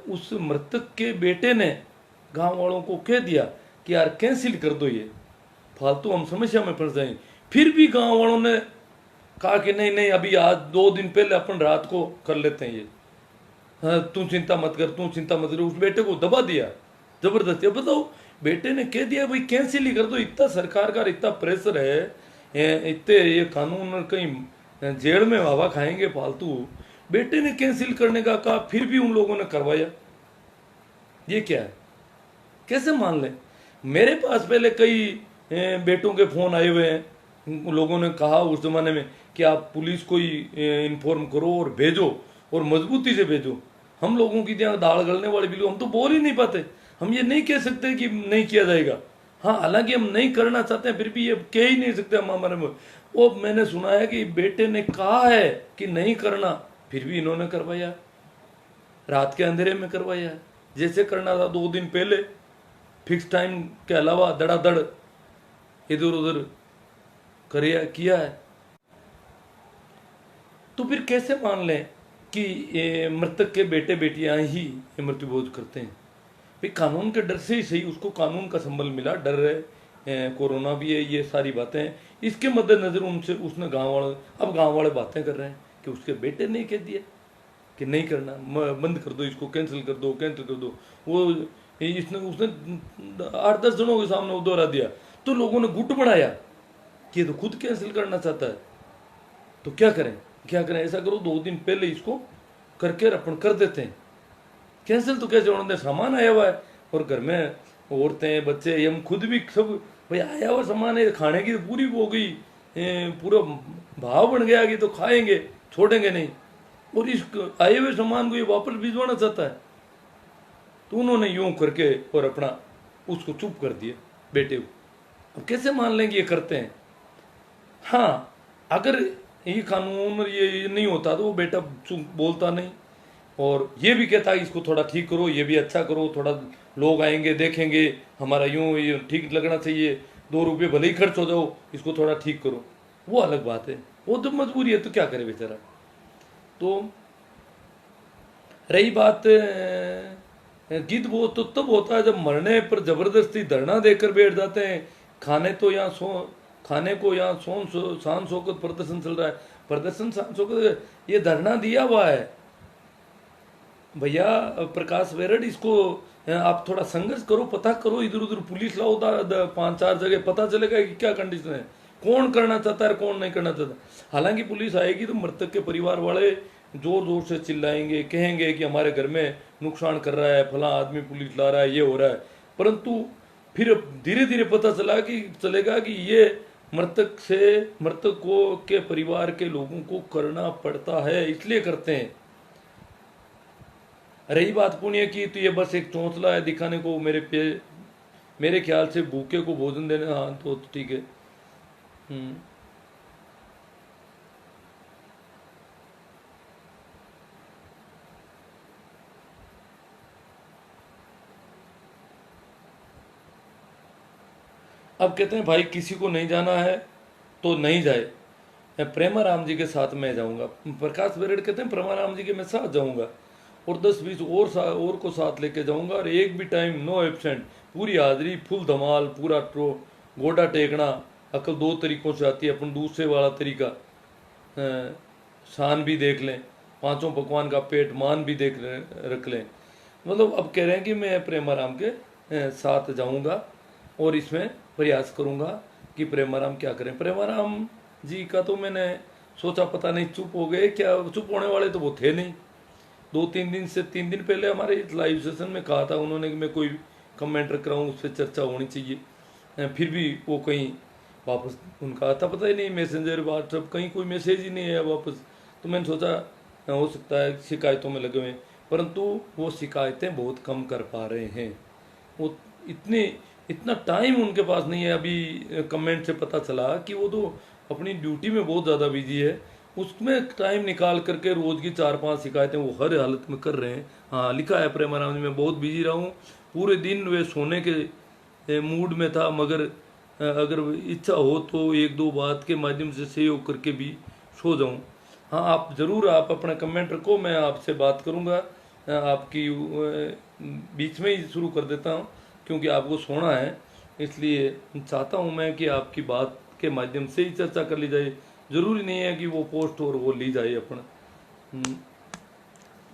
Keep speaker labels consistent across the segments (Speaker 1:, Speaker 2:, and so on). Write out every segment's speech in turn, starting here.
Speaker 1: उस मृतक के बेटे ने गांव वालों को कह दिया कि यार कैंसिल कर दो, ये फालतू हम समस्या में फंस जाएंगे। फिर भी गांव वालों ने कहा कि नहीं नहीं, अभी आज 2 दिन पहले अपन रात को कर लेते हैं ये, हाँ तू चिंता मत कर, तू चिंता मत कर। उस बेटे को दबा दिया जबरदस्ती। अब बताओ, बेटे ने कह दिया भाई कैंसिल ही कर दो, इतना सरकार का इतना प्रेशर है, इतने ये कानून कहीं जेल में हवा खाएंगे फालतू। बेटे ने कैंसिल करने का कहा, फिर भी उन लोगों ने करवाया। ये क्या है, कैसे मान लें? मेरे पास पहले कई बेटों के फोन आए हुए हैं, लोगों ने कहा उस जमाने में कि आप पुलिस को ही इन्फॉर्म करो और भेजो, और मजबूती से भेजो। हम लोगों की यहाँ दाल गलने वाले बिल्कुल, हम तो बोल ही नहीं पाते। हम ये नहीं कह सकते कि नहीं किया जाएगा, हाँ हालांकि हम नहीं करना चाहते हैं, फिर भी ये कह ही नहीं सकते हम हमारे में। वो मैंने सुना है कि बेटे ने कहा है कि नहीं करना, फिर भी इन्होंने करवाया, रात के अंधेरे में करवाया है। जैसे करना था 2 दिन पहले, फिक्स टाइम के अलावा धड़ाधड़ इधर उधर किया है। तो फिर कैसे मान लें कि ये मृतक के बेटे बेटियां ही ये मृत्युभोज करते हैं? भाई कानून के डर से ही सही, उसको कानून का संबल मिला, डर है, कोरोना भी है, ये सारी बातें हैं। इसके मद्देनजर उनसे उसने अब गांव वाले बातें कर रहे हैं कि उसके बेटे ने कह दिया कि नहीं करना, बंद कर दो इसको, कैंसिल कर दो, कैंसिल कर दो। वो इसने उसने 8-10 जनों के सामने वो दोहरा दिया, तो लोगों ने गुट बनाया कि ये तो खुद कैंसिल करना चाहता है। तो क्या करें, क्या करें? ऐसा करो 2 दिन पहले इसको करके अपन कर देते हैं कैंसिल। तो कैसे उन्होंने सामान आया हुआ है, और घर में औरतें बच्चे हम खुद भी सब, भाई आया हुआ सामान है, खाने की तो पूरी हो गई, पूरा भाव बन गया कि तो खाएंगे, छोड़ेंगे नहीं। और इस आए हुए सामान को ये वापस भिजवाना चाहता है। तो उन्होंने यूं करके और अपना उसको चुप कर दिया बेटे को। अब कैसे मान लेंगे ये करते हैं? हाँ, अगर ये कानून ये नहीं होता तो वो बेटा चुप बोलता नहीं, और ये भी कहता है इसको थोड़ा ठीक करो, ये भी अच्छा करो, थोड़ा लोग आएंगे देखेंगे हमारा, यूं ये ठीक लगना चाहिए, 2 रुपये भले ही खर्च हो जाओ, इसको थोड़ा ठीक करो। वो अलग बात है, वो तो मजबूरी है, तो क्या करे बेचारा। तो रही बात गिद्ध, वो तो तब होता है जब मरने पर जबरदस्ती धरना देकर बैठ जाते हैं। खाने को यहाँ शान शौकत प्रदर्शन चल रहा है, प्रदर्शन शान शौकत, ये धरना दिया हुआ है भैया प्रकाश बेरड़, इसको आप थोड़ा संघर्ष करो, पता करो, इधर उधर पुलिस लाओ, 5-4 जगह पता चलेगा कि क्या कंडीशन है, कौन करना चाहता है कौन नहीं करना चाहता। हालांकि पुलिस आएगी तो मृतक के परिवार वाले जोर जोर से चिल्लाएंगे, कहेंगे कि हमारे घर में नुकसान कर रहा है, फला आदमी पुलिस ला रहा है, ये हो रहा है। परंतु फिर धीरे धीरे पता चलेगा कि ये मृतकों के परिवार के लोगों को करना पड़ता है, इसलिए करते हैं। रही बात पुण्य की, तो ये बस एक चौंचला है दिखाने को, मेरे ख्याल से भूखे को भोजन देने, हाँ तो ठीक है। अब कहते हैं भाई किसी को नहीं जाना है तो नहीं जाए, मैं प्रेमाराम जी के साथ मैं जाऊंगा। प्रकाश बेरड़ कहते हैं प्रेमाराम जी के मैं साथ जाऊंगा, और 10-20 और को साथ लेके जाऊंगा, और एक भी टाइम नो एब्सेंट, पूरी हाजिरी, फुल धमाल, पूरा गोडा टेकना। अकल 2 तरीकों से आती है, अपन दूसरे वाला तरीका शान भी देख लें, 5 पकवान का पेट मान भी रख लें। मतलब अब कह रहे हैं कि मैं प्रेमाराम के साथ जाऊंगा, और इसमें प्रयास करूंगा कि प्रेमाराम क्या करें। प्रेमाराम जी का तो मैंने सोचा पता नहीं चुप हो गए क्या, चुप होने वाले तो वो थे नहीं। 3 दिन पहले हमारे लाइव सेशन में कहा था उन्होंने कि मैं कोई कमेंट रख रहा हूँ, उस पर चर्चा होनी चाहिए, फिर भी वो कहीं वापस उनका आता पता ही नहीं, मैसेंजर व्हाट्सएप कहीं कोई मैसेज ही नहीं है वापस। तो मैंने सोचा हो सकता है शिकायतों में लगे हुए हैं, परंतु वो शिकायतें बहुत कम कर पा रहे हैं। वो इतना टाइम उनके पास नहीं है। अभी कमेंट से पता चला कि वो तो अपनी ड्यूटी में बहुत ज़्यादा बिजी है, उसमें टाइम निकाल करके रोज़ की 4-5 शिकायतें वो हर हालत में कर रहे हैं। हाँ लिखा है प्रेमाराम जी, मैं बहुत बिजी रहा हूँ, पूरे दिन वे सोने के मूड में था, मगर अगर इच्छा हो तो 1-2 बात के माध्यम से सहयोग करके भी सो जाऊँ। हाँ आप ज़रूर, आप अपना कमेंट रखो, मैं आपसे बात करूँगा आपकी बीच में ही शुरू कर देता हूँ, क्योंकि आपको सोना है। इसलिए चाहता हूँ मैं कि आपकी बात के माध्यम से ही चर्चा कर ली जाए, ज़रूरी नहीं है कि वो पोस्ट और वो ली जाए अपन। हम्म,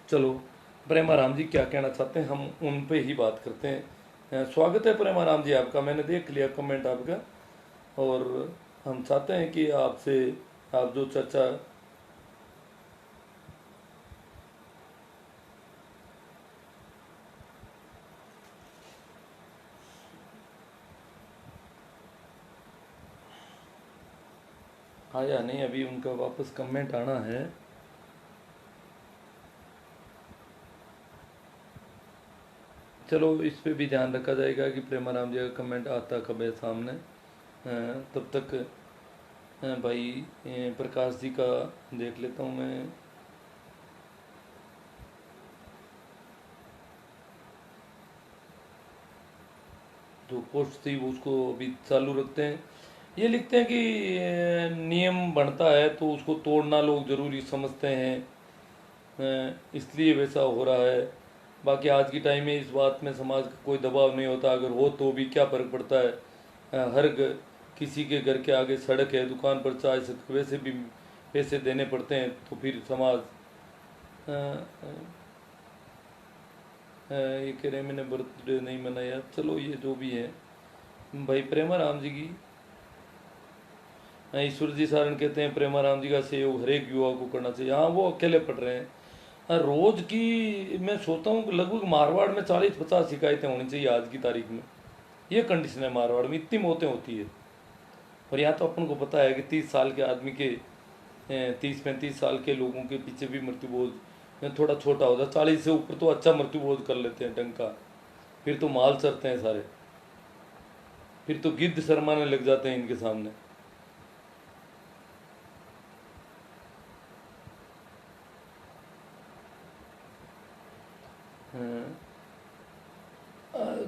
Speaker 1: चलो, प्रेमाराम जी क्या कहना चाहते हैं हम उन पे ही बात करते हैं। स्वागत है प्रेमाराम जी आपका, मैंने देख लिया कमेंट आपका, और हम चाहते हैं कि आपसे आप जो चर्चा। आया नहीं अभी, उनका वापस कमेंट आना है। चलो, इस पे भी ध्यान रखा जाएगा कि प्रेमाराम जी का कमेंट आता कब है सामने। तब तक भाई प्रकाश जी का देख लेता हूँ मैं। जो पोस्ट थी वो उसको अभी चालू रखते हैं। ये लिखते हैं कि नियम बनता है तो उसको तोड़ना लोग ज़रूरी समझते हैं, इसलिए वैसा हो रहा है। बाकी आज की टाइम में इस बात में समाज का कोई दबाव नहीं होता, अगर हो तो भी क्या फ़र्क पड़ता है। किसी के घर के आगे सड़क है, दुकान पर चाय से वैसे भी पैसे देने पड़ते हैं, तो फिर समाज अ, ये कह रहे हैं मैंने बर्थडे नहीं मनाया। चलो, ये जो भी है भाई, प्रेमाराम जी की ईश्वर जी सारण कहते हैं प्रेमाराम जी का सहयोग हर एक युवा को करना चाहिए। हाँ, वो अकेले पढ़ रहे हैं। रोज की मैं सोचता हूँ कि लगभग मारवाड़ में 40-50 शिकायतें होनी चाहिए आज की तारीख में। ये कंडीशन है मारवाड़ में, इतनी मौतें होती है। और यहाँ तो अपन को पता है कि 30 साल के आदमी के 30-35 साल के लोगों के पीछे भी मृत्यु बोझ थोड़ा छोटा होता है। 40 से ऊपर तो अच्छा मृत्यु बोझ कर लेते हैं ढंग का, फिर तो माल चरते हैं सारे, फिर तो गिद्ध शर्माने लग जाते हैं इनके सामने।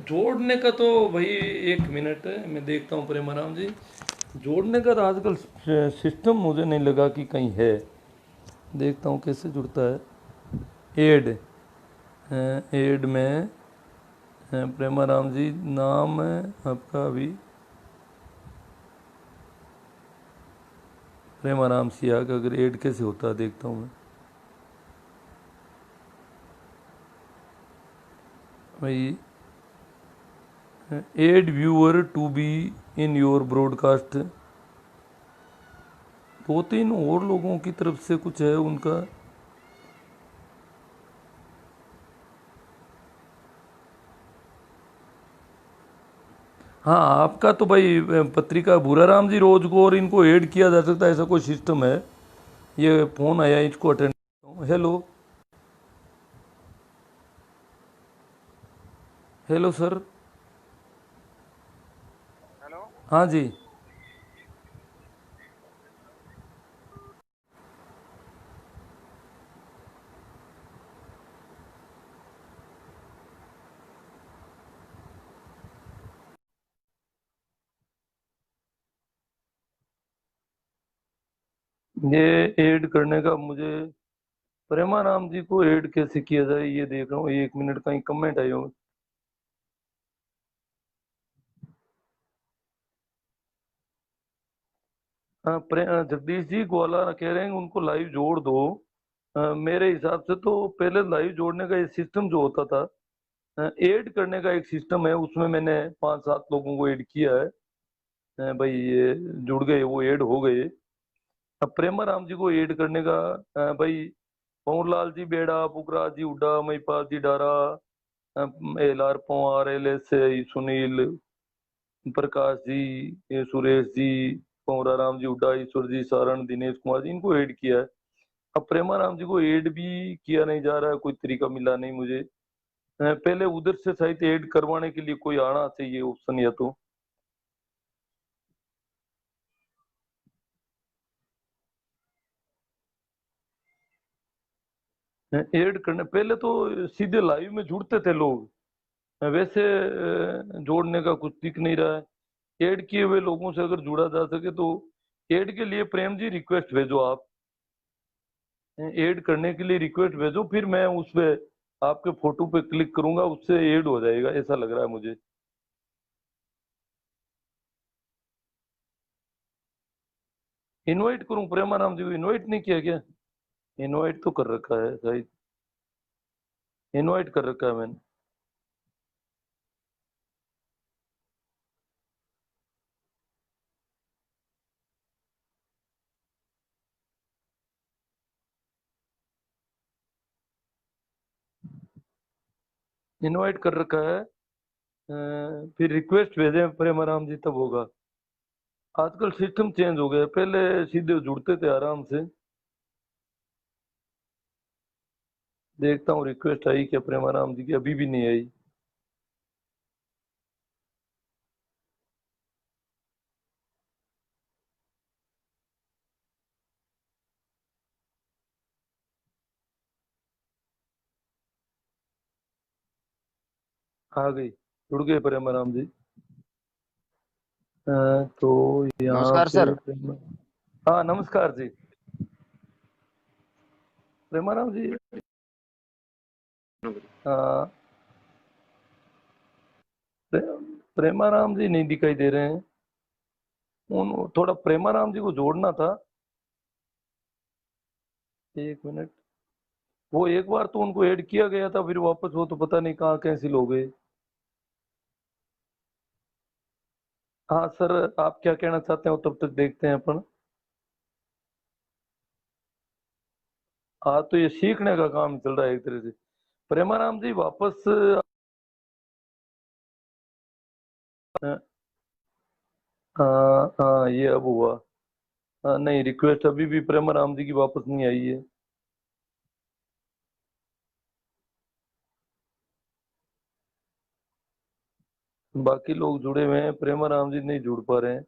Speaker 1: जोड़ने का तो भाई, एक मिनट मैं देखता हूँ प्रेमाराम जी। जोड़ने का तो आजकल सिस्टम मुझे नहीं लगा कि कहीं है। देखता हूँ कैसे जुड़ता है। एड में प्रेमाराम जी नाम है आपका अभी, प्रेमाराम सिया का अगर एड कैसे होता है देखता हूँ मैं। भाई, add viewer to be in your broadcast, 2-3 और लोगों की तरफ से कुछ है उनका। हाँ, आपका तो भाई पत्रिका भूराराम जी रोज को और इनको ऐड किया जा सकता है, ऐसा कोई सिस्टम है। ये फोन आया, इसको attend. Hello, hello sir.
Speaker 2: Hello.
Speaker 1: हाँ जी। ये ऐड करने का मुझे, प्रेमाराम जी को ऐड कैसे किया जाए ये देख रहा हूँ। 1 मिनट का ही कमेंट आया हो। हाँ, जगदीश जी ग्वाला कह रहे हैं उनको लाइव जोड़ दो। मेरे हिसाब से तो पहले लाइव जोड़ने का ये सिस्टम जो होता था, ऐड करने का एक सिस्टम है, उसमें मैंने 5-7 लोगों को ऐड किया है। भाई ये जुड़ गए, वो ऐड हो गए। अब प्रेमाराम जी को ऐड करने का भाई, पवनलाल जी बेड़ा, पुखराज जी Hooda, Mahipal ji Dara, L R Panwar, L S Sunil, Prakash ji, ये सुरेश जी, पवराराम जी हुड्डा, ईश्वर जी सारण, दिनेश कुमार जी, इनको ऐड किया है। अब प्रेमाराम जी को ऐड भी किया नहीं जा रहा है, कोई तरीका मिला नहीं मुझे। पहले उधर से शायद ऐड करवाने के लिए कोई आना चाहिए ऑप्शन, या तो ऐड करने पहले तो सीधे लाइव में जुड़ते थे लोग। वैसे जोड़ने का कुछ दिख नहीं रहा है। ऐड किए हुए लोगों से अगर जुड़ा जा सके तो ऐड के लिए प्रेम जी रिक्वेस्ट भेजो आप। ऐड करने के लिए रिक्वेस्ट भेजो, फिर मैं उस पे आपके फोटो पे क्लिक करूंगा उससे ऐड हो जाएगा, ऐसा लग रहा है मुझे। इनवाइट करूं? प्रेमाराम जी को इनवाइट नहीं किया क्या? इनवाइट तो कर रखा है शायद, इनवाइट कर रखा है मैंने। इनवाइट कर रखा है। फिर रिक्वेस्ट भेजे प्रेमाराम जी तब होगा। आजकल सिस्टम चेंज हो गया, पहले सीधे जुड़ते थे आराम से। देखता हूँ रिक्वेस्ट आई क्या प्रेमाराम जी की, अभी भी नहीं आई। आ गई, जुड़ गए प्रेमाराम जी। तो यहाँ
Speaker 2: नमस्कार
Speaker 1: पे
Speaker 2: सर।
Speaker 1: हाँ नमस्कार जी। प्रेमाराम जी हाँ, प्रेमाराम जी नहीं दिखाई दे रहे हैं। उन थोड़ा प्रेमाराम जी को जोड़ना था। एक मिनट। वो एक बार तो उनको ऐड किया गया था, फिर वापस वो तो पता नहीं कहाँ कैंसिल हो गए। हाँ सर, आप क्या कहना चाहते हो तब तक देखते हैं अपन। हाँ तो ये सीखने का काम चल रहा है एक तरह से। प्रेमाराम जी वापस हाँ हाँ ये अब हुआ। हाँ, नहीं रिक्वेस्ट अभी भी प्रेमाराम जी की वापस नहीं आई है। बाकी लोग जुड़े हुए हैं, प्रेमाराम जी नहीं जुड़ पा रहे हैं।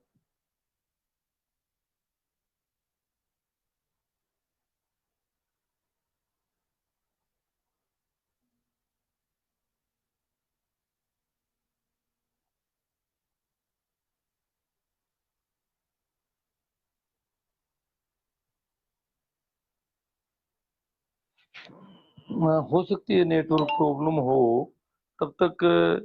Speaker 1: हाँ, हो सकती है नेटवर्क प्रॉब्लम हो। तब तक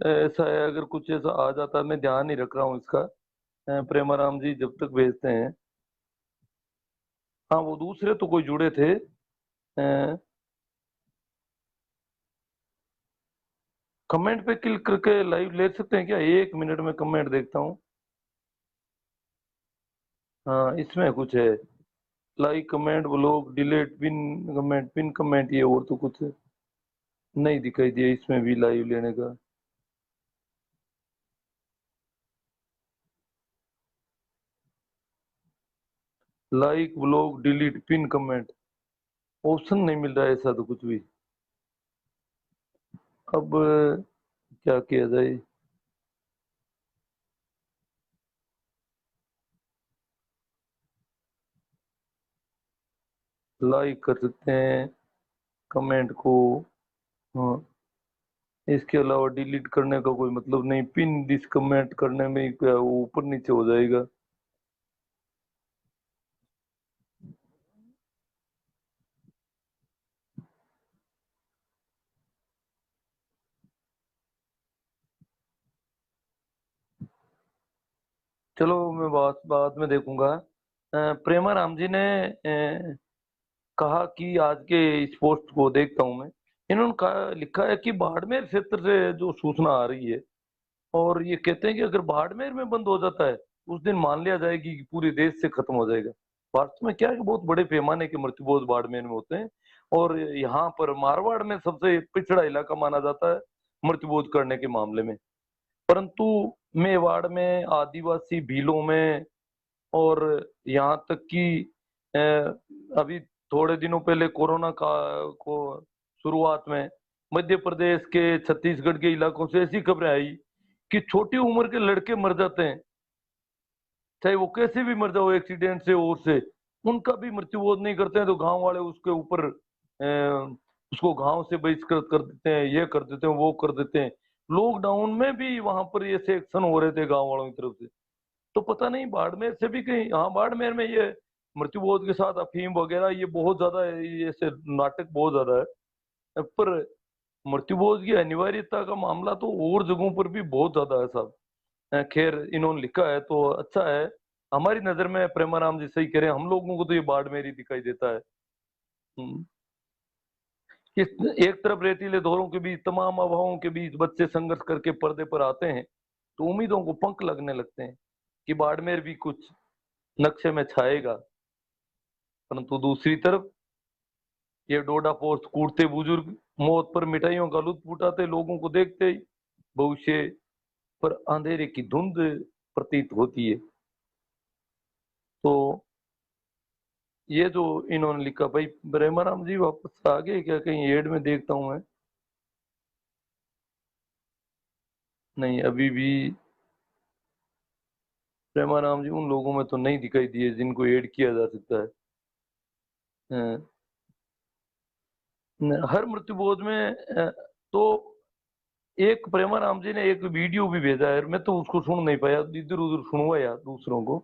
Speaker 1: ऐसा है, अगर कुछ ऐसा आ जाता है, मैं ध्यान नहीं रख रहा हूँ इसका। प्रेमाराम जी जब तक भेजते हैं। हाँ वो दूसरे तो कोई जुड़े थे। कमेंट पे क्लिक करके लाइव ले सकते हैं क्या? एक मिनट में कमेंट देखता हूँ। हाँ इसमें कुछ है, like comment blog delete pin comment, ये और तो कुछ नहीं दिखाई दिया इसमें भी लाइव लेने का। Like blog delete pin comment option नहीं मिल रहा है, ऐसा तो कुछ भी। अब क्या किया जाए? लाइक कर सकते हैं कमेंट को। हाँ, इसके अलावा डिलीट करने का कोई मतलब नहीं, पिन दिस कमेंट करने में ही क्या वो ऊपर नीचे हो जाएगा। चलो मैं बात बाद में देखूंगा। प्रेमा राम जी ने कहा कि आज के इस पोस्ट को देखता हूं मैं। इन्होंने कहा, लिखा है कि बाड़मेर क्षेत्र से जो सूचना आ रही है, और ये कहते हैं कि अगर बाड़मेर में बंद हो जाता है उस दिन मान लिया जाएगी कि पूरे देश से खत्म हो जाएगा। वास्तव में क्या है कि बहुत बड़े पैमाने के मृत्युबोध बाड़मेर में होते हैं, और यहाँ पर मारवाड़ में सबसे पिछड़ा इलाका माना जाता है मृत्युबोध करने के मामले में। परंतु मेवाड़ में, आदिवासी भीलों में, और यहाँ तक कि अभी थोड़े दिनों पहले कोरोना का को शुरुआत में मध्य प्रदेश के, छत्तीसगढ़ के इलाकों से ऐसी खबरें आई कि छोटी उम्र के लड़के मर जाते हैं, चाहे वो कैसे भी मर जाओ, एक्सीडेंट से और से। उनका भी मृत्युबोध नहीं करते हैं, तो गांव वाले उसके ऊपर उसको गांव से बहिष्कृत कर देते हैं, ये कर देते हैं, वो कर देते हैं। लॉकडाउन में भी वहां पर ये से एक्शन हो रहे थे गांव वालों की तरफ से। तो पता नहीं बाड़मेर से भी कहीं, हाँ बाड़मेर में ये मृत्युबोध के साथ अफीम वगैरह ये बहुत ज्यादा है, ये ऐसे नाटक बहुत ज्यादा है। पर मृत्युभोज की अनिवार्यता का मामला तो और जगहों पर भी बहुत ज्यादा है साहब। खैर इन्होंने लिखा है तो अच्छा है, हमारी नजर में प्रेमाराम जी सही कह रहे हैं, हम लोगों को तो ये बाड़मेर ही दिखाई देता है। हम्म। इस एक तरफ रेतीले दौरों के बीच, तमाम अभावों के बीच बच्चे संघर्ष करके पर्दे पर आते हैं तो उम्मीदों को पंख लगने लगते हैं कि बाड़मेर भी कुछ नक्शे में छाएगा। परंतु दूसरी तरफ ये डोडा पोस्ट कूटते बुजुर्ग मौत पर मिठाइयों का लुत्फ उठाते लोगों को देखते ही भविष्य पर अंधेरे की धुंध प्रतीत होती है। तो ये जो इन्होंने लिखा भाई, ब्रह्माराम जी वापस आ गए क्या? कहीं एड में देखता हूं मैं, नहीं अभी भी प्रेमाराम जी उन लोगों में तो नहीं दिखाई दिए जिनको ऐड किया जा सकता है। हर मृत्युबोध में तो एक प्रेमाराम जी ने एक वीडियो भी भेजा है, मैं तो उसको सुन नहीं पाया, इधर उधर सुनवाया दूसरों को।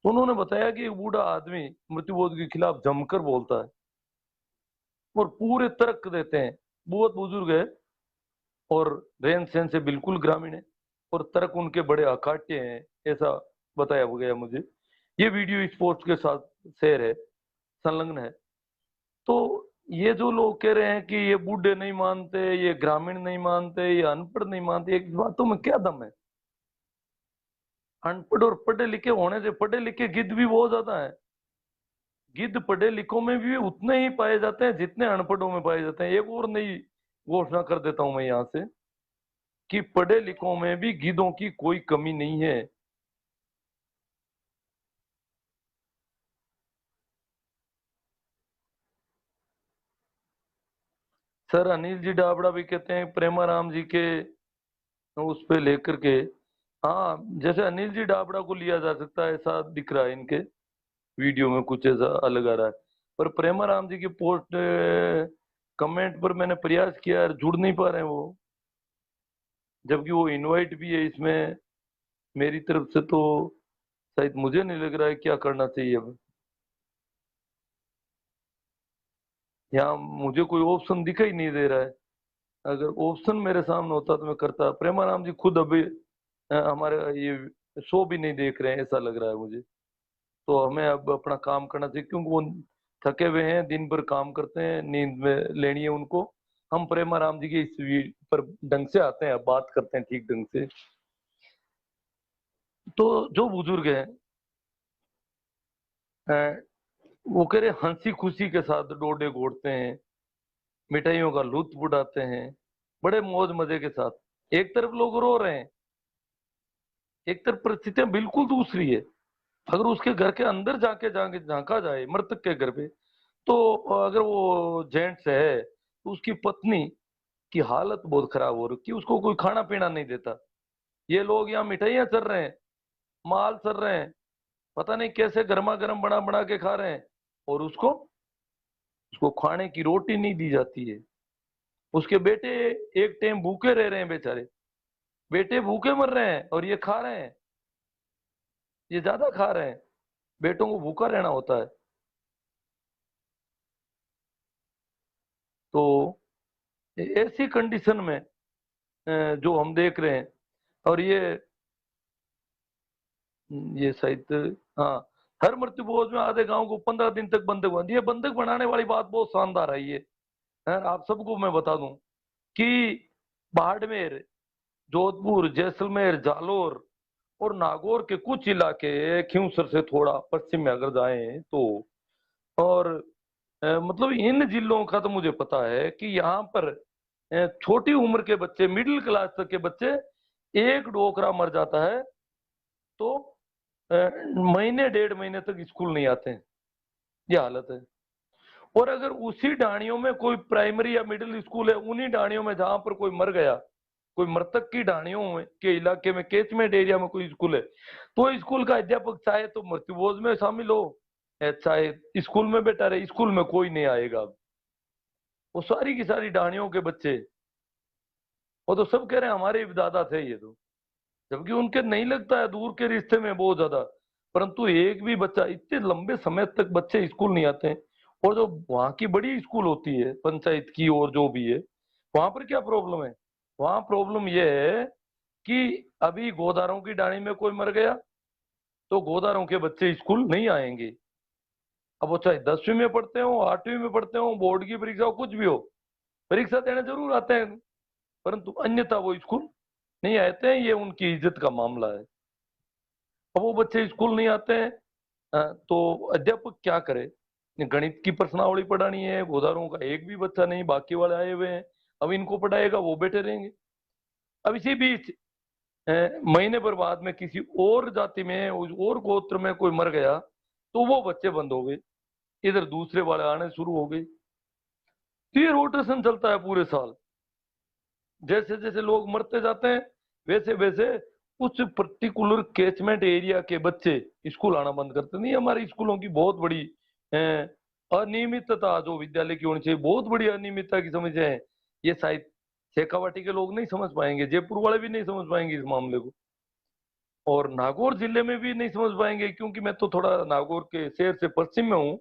Speaker 1: तो उन्होंने बताया कि एक बूढ़ा आदमी मृत्युबोध के खिलाफ जमकर बोलता है और पूरे तर्क देते हैं। बहुत बुजुर्ग है और रहन सहन से बिल्कुल ग्रामीण है और तर्क उनके बड़े अखाट्य हैं, ऐसा बताया गया मुझे। ये वीडियो स्पोर्ट्स के साथ शेयर है, संलग्न है। तो ये जो लोग कह रहे हैं कि ये बूढ़े नहीं मानते, ये ग्रामीण नहीं मानते, ये अनपढ़ नहीं मानते, एक बातों में क्या दम है? अनपढ़ और पढ़े लिखे होने से पढ़े लिखे गिद्ध भी बहुत ज्यादा है। गिद्ध पढ़े लिखों में भी उतने ही पाए जाते हैं जितने अनपढ़ों में पाए जाते हैं। एक और नई घोषणा कर देता हूं मैं यहाँ से कि पढ़े लिखों में भी गिद्धों की कोई कमी नहीं है। सर अनिल जी डाबड़ा भी कहते हैं प्रेमाराम जी के उस पे लेकर के, हाँ जैसे अनिल जी डाबड़ा को लिया जा सकता है ऐसा दिख रहा है इनके वीडियो में, कुछ ऐसा अलग आ रहा है। पर प्रेमाराम जी की पोस्ट कमेंट पर मैंने प्रयास किया यार, जुड़ नहीं पा रहे हैं वो, जबकि वो इनवाइट भी है इसमें मेरी तरफ से। तो शायद मुझे नहीं लग रहा है क्या करना चाहिए अब। यहाँ मुझे कोई ऑप्शन दिखाई नहीं दे रहा है, अगर ऑप्शन मेरे सामने होता तो मैं करता। प्रेमाराम जी खुद अभी हमारे ये शो भी नहीं देख रहे हैं ऐसा लग रहा है मुझे। तो हमें अब अपना काम करना चाहिए क्योंकि वो थके हुए हैं, दिन भर काम करते हैं, नींद में लेनी है उनको। हम प्रेमाराम जी के इस पर ढंग से आते हैं, बात करते हैं ठीक ढंग से। तो जो बुजुर्ग हैं अ, वो कह रहे हंसी खुशी के साथ डोडे घोटते हैं, मिठाइयों का लुत्फ उठाते हैं बड़े मौज मजे के साथ। एक तरफ लोग रो रहे हैं, एक तरफ परिस्थितियां बिल्कुल दूसरी है। अगर उसके घर के अंदर जाके जाके झांका जाए मृतक के घर पे, तो अगर वो जेंट्स है तो उसकी पत्नी की हालत बहुत खराब हो रही है, उसको कोई खाना पीना नहीं देता। ये लोग यहाँ मिठाइयाँ चल रहे हैं, माल चल रहे हैं, पता नहीं कैसे गर्मा गर्म बना बना के खा रहे हैं, और उसको उसको खाने की रोटी नहीं दी जाती है। उसके बेटे एक टाइम भूखे रह रहे हैं बेचारे, बेटे भूखे मर रहे हैं और ये खा रहे हैं, ये ज्यादा खा रहे हैं। बेटों को भूखा रहना होता है। तो ऐसी कंडीशन में जो हम देख रहे हैं, और ये शायद, हाँ, हर मृत्युभोज में आधे गांव को 15 दिन तक बंधक बना, ये बंधक बनाने वाली बात बहुत शानदार है ये। है आप सबको मैं बता दूं कि बाड़मेर, जोधपुर, जैसलमेर, जालोर और नागौर के कुछ इलाके खिंवसर से थोड़ा पश्चिम में अगर जाएं तो, और मतलब इन जिलों का तो मुझे पता है कि यहाँ पर छोटी उम्र के बच्चे, मिडिल क्लास तक के बच्चे, एक डोकरा मर जाता है तो महीने 1.5 महीने तक स्कूल नहीं आते हैं। ये हालत है। और अगर उसी डाणियों में कोई प्राइमरी या मिडिल स्कूल है, उन्हीं डाणियों में जहां पर कोई मर गया, कोई मृतक की डाणियों में के इलाके में कैचमेंट एरिया में कोई स्कूल है, तो स्कूल का अध्यापक चाहे तो मृत्युभोज में शामिल हो, चाहे स्कूल में बैठा रहे, स्कूल में कोई नहीं आएगा। वो सारी की सारी डाणियों के बच्चे, वो तो सब कह रहे हैं हमारे भी दादा थे ये तो, जबकि उनके नहीं लगता है, दूर के रिश्ते में बहुत ज्यादा। परंतु एक भी बच्चा, इतने लंबे समय तक बच्चे स्कूल नहीं आते हैं। और जो वहां की बड़ी स्कूल होती है पंचायत की और जो भी है, वहां पर क्या प्रॉब्लम है? वहां प्रॉब्लम यह है कि अभी गोदारों की डाणी में कोई मर गया तो गोदारों के बच्चे स्कूल नहीं आएंगे। अब वो चाहे 10वीं में पढ़ते हो, 8वीं में पढ़ते हो, बोर्ड की परीक्षा हो, कुछ भी हो, परीक्षा देने जरूर आते हैं, परंतु अन्यथा वो स्कूल नहीं आते हैं। ये उनकी इज्जत का मामला है। अब वो बच्चे स्कूल नहीं आते हैं, तो अध्यापक क्या करे? गणित की प्रश्नावली पढ़ानी है, गोदारों का एक भी बच्चा नहीं, बाकी वाले आए हुए हैं, अब इनको पढ़ाएगा, वो बैठे रहेंगे। अब इसी बीच महीने भर बाद में किसी और जाति में, और गोत्र में कोई मर गया तो वो बच्चे बंद हो गए, इधर दूसरे वाले आने शुरू हो गए। तो ये रोटेशन चलता है पूरे साल। जैसे जैसे लोग मरते जाते हैं वैसे वैसे उस पर्टिकुलर कैचमेंट एरिया के बच्चे स्कूल आना बंद करते नहीं। हमारे स्कूलों की बहुत बड़ी अनियमितता जो विद्यालय की होनी चाहिए, बहुत बड़ी अनियमितता की समस्या है। ये शायद शेखावाटी के लोग नहीं समझ पाएंगे, जयपुर वाले भी नहीं समझ पाएंगे इस मामले को, और नागौर जिले में भी नहीं समझ पाएंगे, क्योंकि मैं तो थोड़ा नागौर के शहर से पश्चिम में हूँ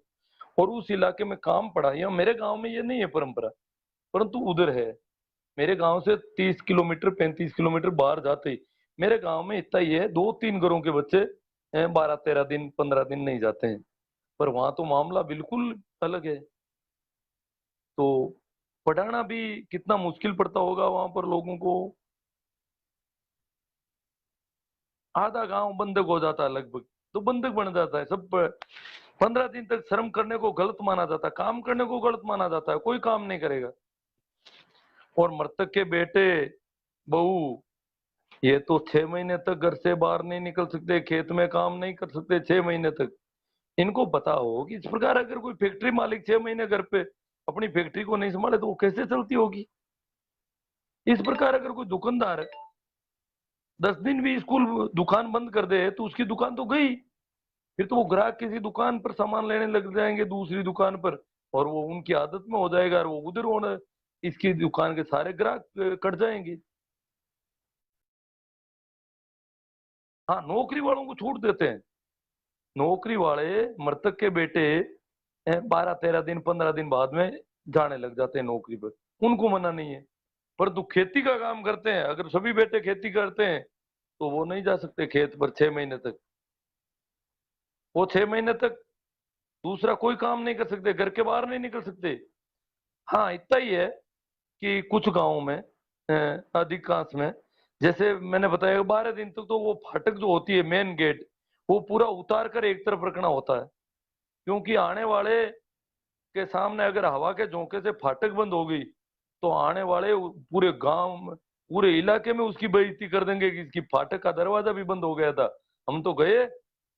Speaker 1: और उस इलाके में काम पड़ा। यहाँ मेरे गांव में ये नहीं है परंपरा, परंतु उधर है। मेरे गांव से 30 किलोमीटर 35 किलोमीटर बाहर जाते ही मेरे गांव में इतना ही है, 2-3 घरों के बच्चे 12-13 दिन 15 दिन नहीं जाते हैं। पर वहां तो मामला बिल्कुल अलग है। तो पढ़ाना भी कितना मुश्किल पड़ता होगा वहां पर लोगों को। आधा गांव बंधक हो जाता है लगभग, तो बंधक बन जाता है सब। 15 दिन तक श्रम करने को गलत माना जाता है, काम करने को गलत माना जाता है, कोई काम नहीं करेगा। और मृतक के बेटे बहू ये तो 6 महीने तक घर से बाहर नहीं निकल सकते, खेत में काम नहीं कर सकते 6 महीने तक। इनको पता हो कि इस प्रकार अगर कोई फैक्ट्री मालिक 6 महीने घर पे अपनी फैक्ट्री को नहीं संभाले तो वो कैसे चलती होगी। इस प्रकार अगर कोई दुकानदार 10 दिन भी स्कूल दुकान बंद कर दे तो उसकी दुकान तो गई। फिर तो वो ग्राहक किसी दुकान पर सामान लेने लग जाएंगे, दूसरी दुकान पर, और वो उनकी आदत में हो जाएगा और वो उधर होना, इसकी दुकान के सारे ग्राहक कट जाएंगे। हाँ, नौकरी वालों को छूट देते हैं। नौकरी वाले मृतक के बेटे 12-13 दिन 15 दिन बाद में जाने लग जाते हैं नौकरी पर, उनको मना नहीं है। परंतु खेती का काम करते हैं, अगर सभी बेटे खेती करते हैं तो वो नहीं जा सकते खेत पर 6 महीने तक। वो 6 महीने तक दूसरा कोई काम नहीं कर सकते, घर के बाहर नहीं निकल सकते। हाँ, इतना ही है कि कुछ गांवों में अधिकांश में, जैसे मैंने बताया, 12 दिन तक तो वो फाटक जो होती है मेन गेट, वो पूरा उतार कर एक तरफ रखना होता है। क्योंकि आने वाले के सामने अगर हवा के झोंके से फाटक बंद हो गई तो आने वाले पूरे गांव में, पूरे इलाके में उसकी बेइज्जती कर देंगे कि इसकी फाटक का दरवाजा भी बंद हो गया था, हम तो गए,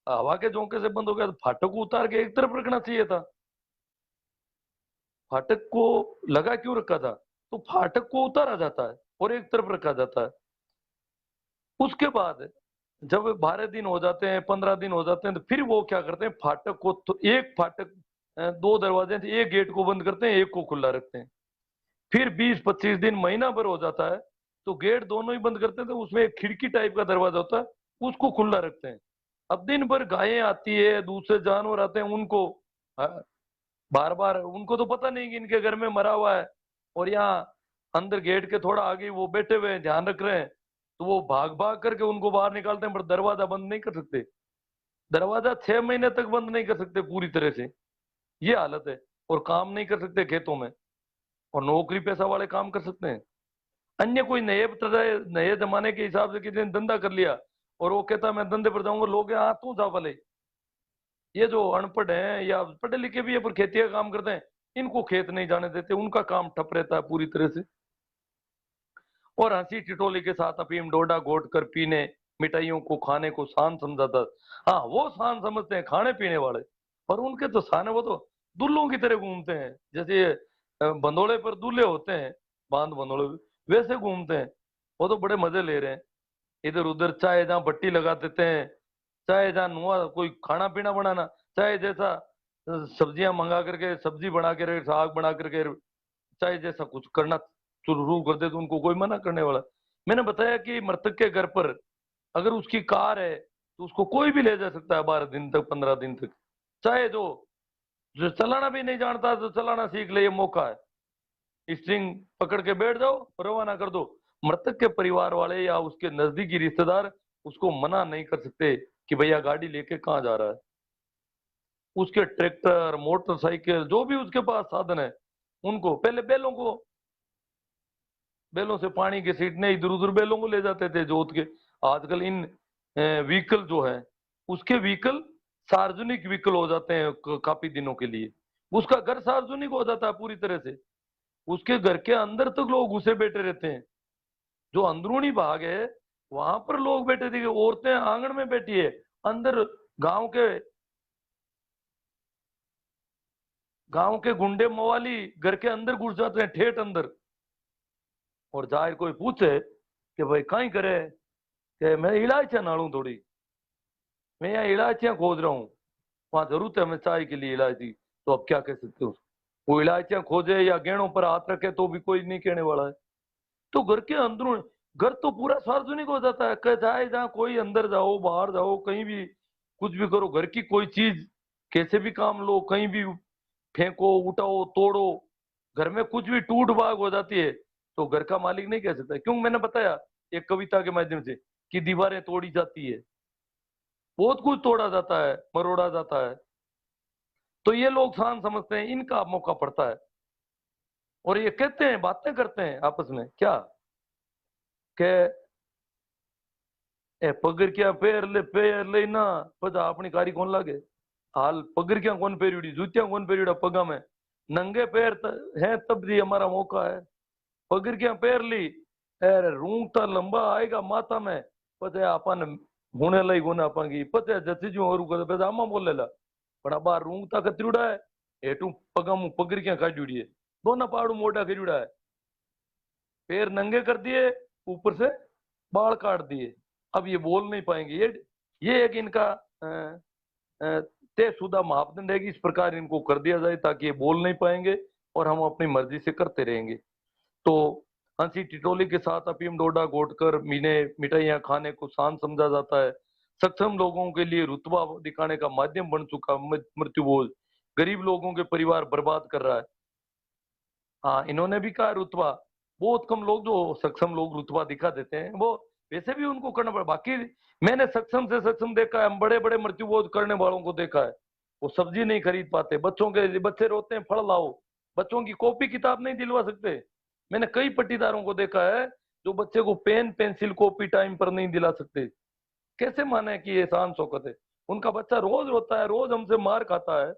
Speaker 1: हवा के झोंके से बंद हो गया, तो फाटक को उतार के एक तरफ रखना चाहिए था। फाटक को लगा क्यों रखा था? तो फाटक को उतारा जाता है और एक तरफ रखा जाता है। उसके बाद जब 12 दिन हो जाते हैं 15 दिन हो जाते हैं तो फिर वो क्या करते हैं, फाटक को तो एक फाटक, दो दरवाजे थे, एक गेट को बंद करते हैं, एक को खुला रखते हैं। फिर 20-25 दिन महीना भर हो जाता है तो गेट दोनों ही बंद करते हैं, तो उसमें एक खिड़की टाइप का दरवाजा होता है, उसको खुला रखते हैं। अब दिन भर गायें आती है, दूसरे जानवर आते हैं, उनको बार बार, उनको तो पता नहीं कि इनके घर में मरा हुआ है, और यहाँ अंदर गेट के थोड़ा आगे वो बैठे हुए हैं, ध्यान रख रहे हैं, तो वो भाग भाग करके उनको बाहर निकालते हैं, पर दरवाजा बंद नहीं कर सकते। दरवाजा 6 महीने तक बंद नहीं कर सकते पूरी तरह से, ये हालत है। और काम नहीं कर सकते खेतों में, और नौकरी पेशा वाले काम कर सकते हैं। अन्य कोई नए तरह नए जमाने के हिसाब से किसी ने धंधा कर लिया और वो कहता मैं धंधे पर जाऊंगा, लोग यहाँ तू जा वाले, ये जो अनपढ़ हैं या पढ़े लिखे भी है पर खेती का काम करते हैं, इनको खेत नहीं जाने देते, उनका काम ठप रहता है पूरी तरह से। और हंसी टिटोली के साथ अफीम डोडा घोट कर पीने, मिठाइयों को खाने को शान समझाता। हाँ, वो शान समझते हैं खाने पीने वाले, पर उनके तो शान है, वो तो दुल्लों की तरह घूमते हैं। जैसे ये बंदोले पर दूल्हे होते हैं, बांध बंदोले वैसे घूमते हैं। वो तो बड़े मजे ले रहे हैं, इधर उधर, चाहे जहाँ भट्टी लगा देते हैं, चाहे जहाँ नुआ कोई खाना पीना बनाना, चाहे जैसा सब्जियां मंगा करके सब्जी बना के साग बना करके, चाहे जैसा कुछ करना शुरू कर दे तो उनको कोई मना करने वाला। मैंने बताया कि मृतक के घर पर अगर उसकी कार है तो उसको कोई भी ले जा सकता है 12 दिन तक 15 दिन तक, चाहे जो जो चलाना भी नहीं जानता तो चलाना सीख ले, ये मौका है। स्ट्रिंग पकड़ के बैठ जाओ, रवाना कर दो। मृतक के परिवार वाले या उसके नजदीकी रिश्तेदार उसको मना नहीं कर सकते कि भैया गाड़ी लेके कहाँ जा रहा है। उसके ट्रैक्टर, मोटरसाइकिल, जो भी उसके पास साधन है, उनको पहले बैलों से पानी के सीटने इधर उधर बैलों को ले जाते थे जोत के। आजकल इन व्हीकल जो है, उसके व्हीकल सार्वजनिक व्हीकल हो जाते हैं काफी दिनों के लिए। उसका घर सार्वजनिक हो जाता है पूरी तरह से। उसके घर के अंदर तक लोग घुसे बैठे रहते हैं। जो अंदरूनी भाग है, वहां पर लोग बैठे थे, औरतें आंगन में बैठी है, अंदर गांव के गांव के गुंडे मवाली घर के अंदर घुस जाते हैं, ठेठ अंदर। और जाहिर कोई पूछे कि भाई कहीं करे, कि मैं इलायचियां नाड़ू थोड़ी, मैं यहाँ इलायचियां खोज रहा हूँ, वहां जरूरत है हमें चाय के लिए इलायची। तो अब क्या कह सकते हो, वो इलायचियां खोजे या गहनों पर हाथ रखे तो भी कोई नहीं कहने वाला है। तो घर के अंदर, घर तो पूरा सार्वजनिक हो जाता है, चाहे जहाँ कोई अंदर जाओ बाहर जाओ कहीं भी कुछ भी करो, घर की कोई चीज कैसे भी काम लो, कहीं भी फेंको, उठाओ, तोड़ो, घर में कुछ भी टूट भाग हो जाती है तो घर का मालिक नहीं कह सकता। क्यों, मैंने बताया एक कविता के माध्यम से कि दीवारें तोड़ी जाती है, बहुत कुछ तोड़ा जाता है, मरोड़ा जाता है। तो ये लोग शान समझते हैं, इनका मौका पड़ता है और ये कहते हैं, बातें करते हैं आपस में क्या, के ए पगर क्या पैर ले ना पता अपनी कारी कौन लागे। हाल पगर क्या कौन पेरियोडी, जूतियां कौन पेरियोड़ा पगा में, नंगे पैर हैं तब भी हमारा मौका है। पगर क्या पैर ली, अरे रूंगटा लंबा आएगा माथा में, पते अपन होने लाई गुना पांगी, पते जति जो और को पते आमा बोलेला, पण बार रूंगटा कतरीड़ा है, एटू पगा पगर क्या काट्यूड़ी है, दोना पाड़ू मोटा करीड़ा है, पैर नंगे कर दिए, ऊपर से बाल काट दिए। अब ये बोल नहीं पाएंगे। ये एक इनका अ, अ, तयशुदा मापदंड है कि इस प्रकार इनको कर दिया जाए ताकि ये बोल नहीं पाएंगे और हम अपनी मर्जी से करते रहेंगे। तो हंसी टिटोली के साथ अफीम डोडा घोटकर मीने मिठाइयाँ खाने को शान समझा जाता है। सक्षम लोगों के लिए रुतबा दिखाने का माध्यम बन चुका मृत्युभोज गरीब लोगों के परिवार बर्बाद कर रहा है। हाँ, इन्होंने भी कहा रुतबा, बहुत कम लोग जो सक्षम लोग रुतबा दिखा देते हैं, वो वैसे भी उनको करना पड़ा। बाकी मैंने सक्षम से सक्षम देखा है, बड़े बड़े मृत्युबोध करने वालों को देखा है, वो सब्जी नहीं खरीद पाते, बच्चों के लिए बच्चे रोते हैं फल लाओ, बच्चों की कॉपी किताब नहीं दिलवा सकते। मैंने कई पट्टीदारों को देखा है जो बच्चे को पेन पेंसिल कॉपी टाइम पर नहीं दिला सकते। कैसे माने कि ये शान शौकत है। उनका बच्चा रोज रोता है, रोज हमसे मार खाता है,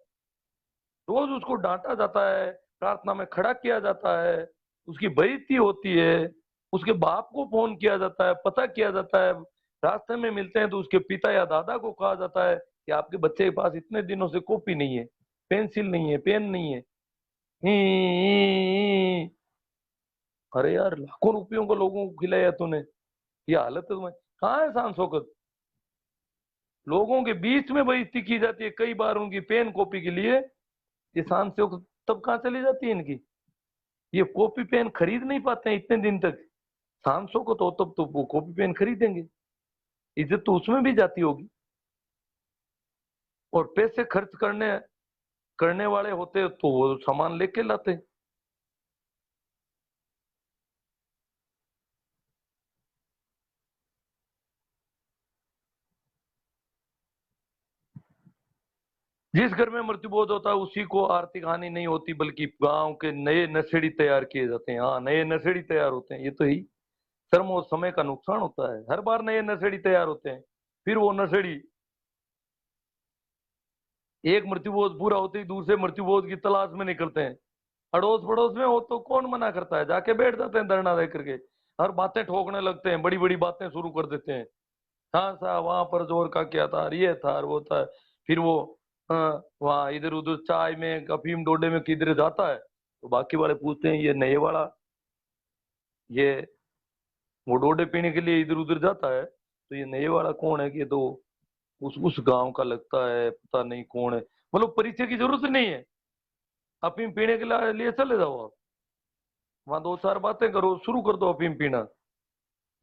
Speaker 1: रोज उसको डांटा जाता है, प्रार्थना में खड़ा किया जाता है, उसकी बेइज्जती होती है, उसके बाप को फोन किया जाता है, पता किया जाता है, रास्ते में मिलते हैं तो उसके पिता या दादा को कहा जाता है कि आपके बच्चे के पास इतने दिनों से कॉपी नहीं है, पेंसिल नहीं है, पेन नहीं है। ही, ही, ही। अरे यार, लाखों रुपयों को लोगों को खिलाया तूने, ये हालत है तुम्हें। कहाँ है शान शौकत। लोगों के बीच में बेइज्जती की जाती है कई बार उनकी पेन कॉपी के लिए, ये शान शौकत तब कहाँ चली जाती है इनकी। ये कॉपी पेन खरीद नहीं पाते हैं इतने दिन तक, 500 को तो तब तो वो कॉपी पेन खरीदेंगे, इज्जत तो उसमें भी जाती होगी। और पैसे खर्च करने करने वाले होते तो वो सामान लेके लाते। जिस घर में मृत्युबोध होता है उसी को आर्थिक हानि नहीं होती, बल्कि गांव के नए नशेड़ी तैयार किए जाते हैं। हाँ, नए नशेड़ी तैयार होते हैं, ये तो ही श्रम और समय का नुकसान होता है। हर बार नए नशेड़ी तैयार होते हैं, फिर वो नशेड़ी एक मृत्युबोध पूरा होते ही दूसरे मृत्युबोध की तलाश में निकलते हैं। अड़ोस पड़ोस में हो तो कौन मना करता है, जाके बैठ जाते हैं धरना दे करके, हर बातें ठोकने लगते हैं, बड़ी बड़ी बातें शुरू कर देते हैं। हाँ साहब, वहां पर जोर का क्या था, ये था और वो था। फिर वो वहाँ इधर उधर चाय में अफीम डोडे में किधर जाता है तो बाकी वाले पूछते हैं ये नए वाला, ये वो डोडे पीने के लिए इधर उधर जाता है तो ये नए वाला कौन है, कि ये तो उस गांव का लगता है, पता नहीं कौन है। मतलब परिचय की जरूरत नहीं है, अफीम पीने के लिए चले जाओ आप, वहां दो चार बातें करो, शुरू कर दो अफीम पीना।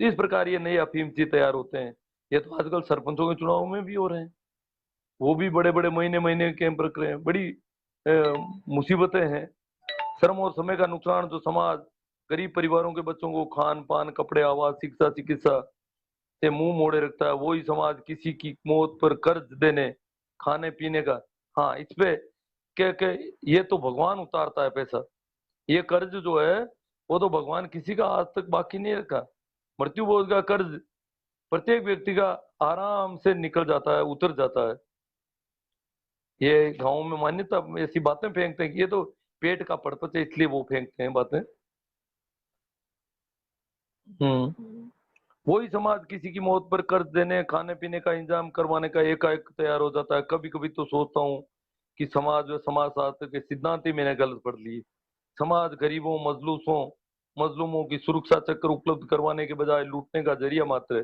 Speaker 1: इस प्रकार ये नए अफीमची तैयार होते हैं। ये तो आजकल सरपंचों के चुनाव में भी हो रहे हैं, वो भी बड़े बड़े महीने महीने कैंप रख रहे हैं, बड़ी मुसीबतें हैं। श्रम और समय का नुकसान जो समाज गरीब परिवारों के बच्चों को खान पान कपड़े आवास शिक्षा चिकित्सा से मुंह मोड़े रखता है, वही समाज किसी की मौत पर कर्ज देने खाने पीने का, हाँ इस पे के ये तो भगवान उतारता है पैसा। ये कर्ज जो है वो तो भगवान किसी का आज तक बाकी नहीं रखा। मृत्यु बोझ का कर्ज प्रत्येक व्यक्ति का आराम से निकल जाता है, उतर जाता है। ये गाँव में मान्यता ऐसी बातें फेंकते हैं कि ये तो पेट का पर्पस है इसलिए वो फेंकते हैं बातें। वही समाज किसी की मौत पर कर्ज देने खाने पीने का इंतजाम करवाने का एकाएक तैयार हो जाता है। कभी कभी तो सोचता हूँ कि समाज व समाजशास्त्र के सिद्धांत ही मैंने गलत पढ़ लिए। समाज गरीबों मजलूमों की सुरक्षा चक्र उपलब्ध करवाने के बजाय लूटने का जरिया मात्र है।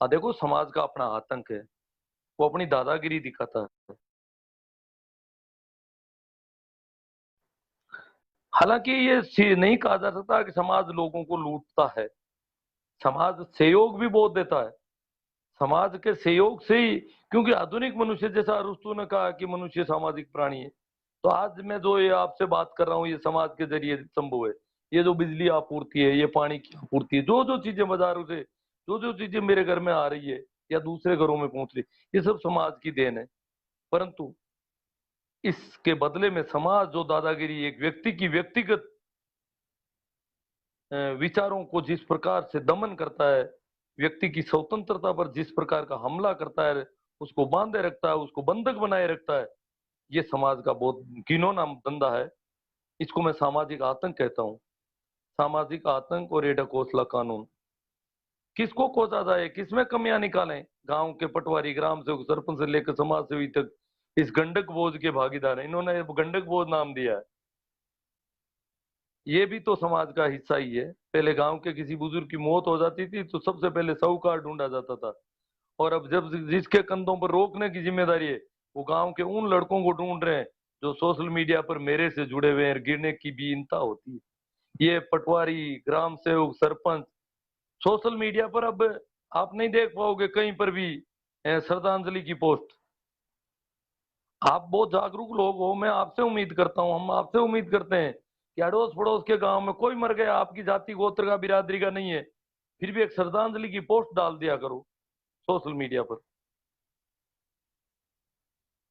Speaker 1: हाँ देखो समाज का अपना आतंक है, वो अपनी दादागिरी दिखाता है। हालांकि ये नहीं कहा जा सकता कि समाज लोगों को लूटता है। समाज सहयोग भी बहुत देता है। समाज के सहयोग से ही, क्योंकि आधुनिक मनुष्य जैसा अरस्तु ने कहा कि मनुष्य सामाजिक प्राणी है, तो आज मैं जो ये आपसे बात कर रहा हूँ ये समाज के जरिए संभव है। ये जो बिजली आपूर्ति है, ये पानी की आपूर्ति है, जो जो चीजें बाजारों से जो जो चीजें मेरे घर में आ रही है या दूसरे घरों में पहुंच रही, ये सब समाज की देन है। परंतु इसके बदले में समाज जो दादागिरी एक व्यक्ति की व्यक्तिगत विचारों को जिस प्रकार से दमन करता है, व्यक्ति की स्वतंत्रता पर जिस प्रकार का हमला करता है, उसको बांधे रखता है, उसको बंधक बनाए रखता है, ये समाज का बहुत घिनौना धंधा है। इसको मैं सामाजिक आतंक कहता हूँ। सामाजिक आतंक और एडा कोसला कानून किसको कोसा जाए, किसमें कमियां निकालें। गांव के पटवारी ग्राम सेवक सरपंच से लेकर समाज सेवी तक इस गंडक बोझ के भागीदार हैं। इन्होंने गंडक बोझ नाम दिया है। ये भी तो समाज का हिस्सा ही है। पहले गांव के किसी बुजुर्ग की मौत हो जाती थी तो सबसे पहले साहूकार ढूंढा जाता था, और अब जब जिसके कंधों पर रोकने की जिम्मेदारी है, वो गांव के उन लड़कों को ढूंढ रहे हैं जो सोशल मीडिया पर मेरे से जुड़े हुए हैं, गिरने की भी इनता होती है। ये पटवारी ग्राम सेवक सरपंच सोशल मीडिया पर अब आप नहीं देख पाओगे कहीं पर भी श्रद्धांजलि की पोस्ट। आप बहुत जागरूक लोग हो, मैं आपसे उम्मीद करता हूँ, हम आपसे उम्मीद करते हैं कि अड़ोस पड़ोस के गांव में कोई मर गया, आपकी जाति गोत्र का बिरादरी का नहीं है, फिर भी एक श्रद्धांजलि की पोस्ट डाल दिया करो सोशल मीडिया पर।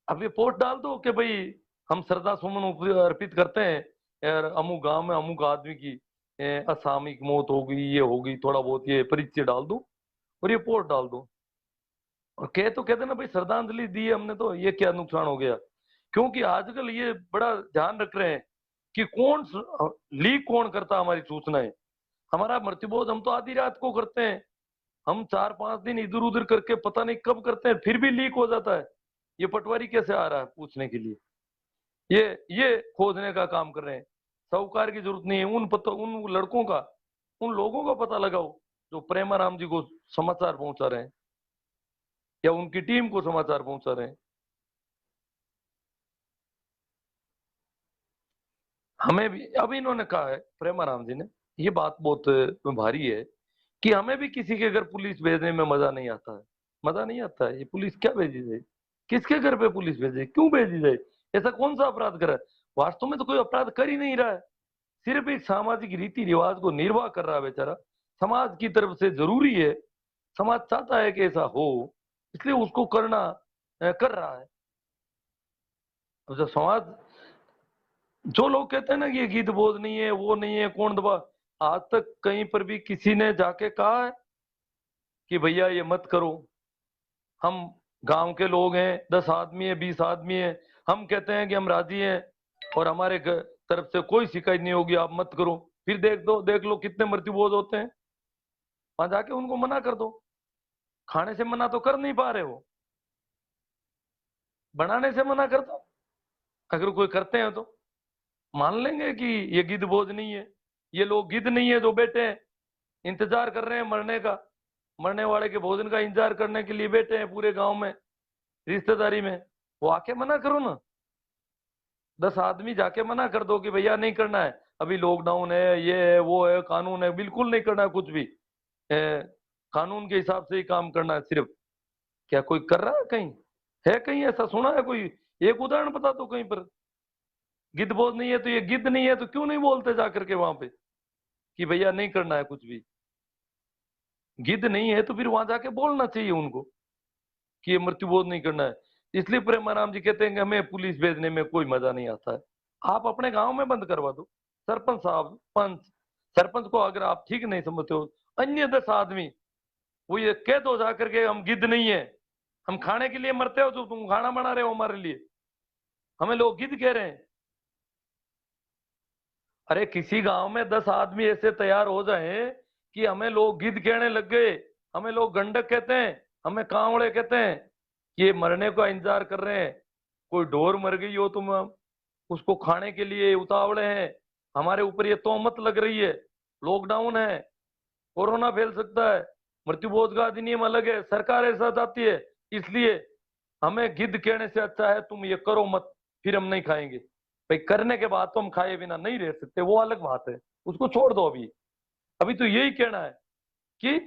Speaker 1: अब ये पोस्ट डाल दो कि भाई हम श्रद्धा सुमन अर्पित करते हैं यार, अमुक गांव में अमुक आदमी की असामयिक मौत हो गई, ये हो गई, थोड़ा बहुत ये परिचय डाल दो और ये पोस्ट डाल दो, और कह तो कहते ना भाई श्रद्धांजलि दी है हमने, तो ये क्या नुकसान हो गया। क्योंकि आजकल ये बड़ा ध्यान रख रहे हैं कि कौन लीक कौन करता हमारी सूचनाएं। हमारा मृत्युबोध हम तो आधी रात को करते हैं, हम 4-5 दिन इधर उधर करके पता नहीं कब करते हैं, फिर भी लीक हो जाता है। ये पटवारी कैसे आ रहा है पूछने के लिए, ये खोजने का काम कर रहे हैं। साहूकार की जरूरत नहीं है, उन लड़कों का, उन लोगों का पता लगाओ जो प्रेमाराम जी को समाचार पहुंचा रहे हैं या उनकी टीम को समाचार पहुंचा रहे हैं। हमें भी अब इन्होंने कहा है प्रेमाराम जी ने, ये बात बहुत भारी है कि हमें भी किसी के घर पुलिस भेजने में मजा नहीं आता है। मजा नहीं आता है, ये पुलिस क्या भेजी जाए, किसके घर पे पुलिस भेजे, क्यों भेजी जाए, ऐसा कौन सा अपराध करा है। वास्तव में तो कोई अपराध कर ही नहीं रहा है, सिर्फ एक सामाजिक रीति रिवाज को निर्वाह कर रहा है बेचारा। समाज की तरफ से जरूरी है, समाज चाहता है कि ऐसा हो, इसलिए उसको करना कर रहा है। अब जब समाज, जो लोग कहते हैं ना कि ये गीत बोध नहीं है, वो नहीं है, कौन दबा, आज तक कहीं पर भी किसी ने जाके कहा है कि भैया ये मत करो। हम गांव के लोग हैं, 10 आदमी है, 20 आदमी है, हम कहते हैं कि हम राजी हैं और हमारे तरफ से कोई शिकायत नहीं होगी, आप मत करो। फिर देख लो कितने मृत्युबोध होते हैं। वहां जाके उनको मना कर दो। खाने से मना तो कर नहीं पा रहे हो, बनाने से मना कर दो। अगर कोई करते हैं तो मान लेंगे कि ये गिद्ध बोझ नहीं है, ये लोग गिद्ध नहीं है जो बैठे हैं इंतजार कर रहे हैं मरने का, मरने वाले के भोजन का इंतजार करने के लिए बैठे हैं पूरे गांव में रिश्तेदारी में। वो आके मना करो ना, 10 आदमी जाके मना कर दो कि भैया नहीं करना है, अभी लॉकडाउन है, ये है, वो है, कानून है, बिल्कुल नहीं करना है कुछ भी, कानून के हिसाब से ही काम करना है सिर्फ। क्या कोई कर रहा है कहीं, है कहीं ऐसा सुना है कोई, एक उदाहरण बता दो कहीं पर। गिद्ध बोध नहीं है तो ये गिद्ध नहीं है तो क्यों नहीं बोलते जाकर के वहां पे कि भैया नहीं करना है कुछ भी। गिद्ध नहीं है तो फिर वहां जाके बोलना चाहिए उनको कि ये मृत्यु बोध नहीं करना है। इसलिए प्रेमाराम जी कहते हैं कि हमें पुलिस भेजने में कोई मजा नहीं आता है। आप अपने गांव में बंद करवा दो। सरपंच साहब, पंच, सरपंच को अगर आप ठीक नहीं समझते हो, अन्य 10 आदमी वो ये कह दो जाकर के हम गिद्ध नहीं है, हम खाने के लिए मरते हो तो तुम खाना बना रहे हो हमारे लिए, हमें लोग गिद्ध कह रहे हैं। अरे किसी गांव में 10 आदमी ऐसे तैयार हो जाए कि हमें लोग गिद्ध कहने लग गए, हमें लोग गंडक कहते हैं, हमें कांवड़े कहते हैं, ये मरने का इंतजार कर रहे हैं। कोई ढोर मर गई हो तुम उसको खाने के लिए उतावले हैं, हमारे ऊपर ये तोहमत लग रही है, लॉकडाउन है, कोरोना फैल सकता है, मृत्युबोध का अधिनियम अलग है, सरकार ऐसा चाहती है, इसलिए हमें गिद्ध कहने से अच्छा है तुम ये करो मत, फिर हम नहीं खाएंगे। भाई करने के बाद तो हम खाए बिना नहीं रह सकते, वो अलग बात है, उसको छोड़ दो। अभी अभी तो यही कहना है कि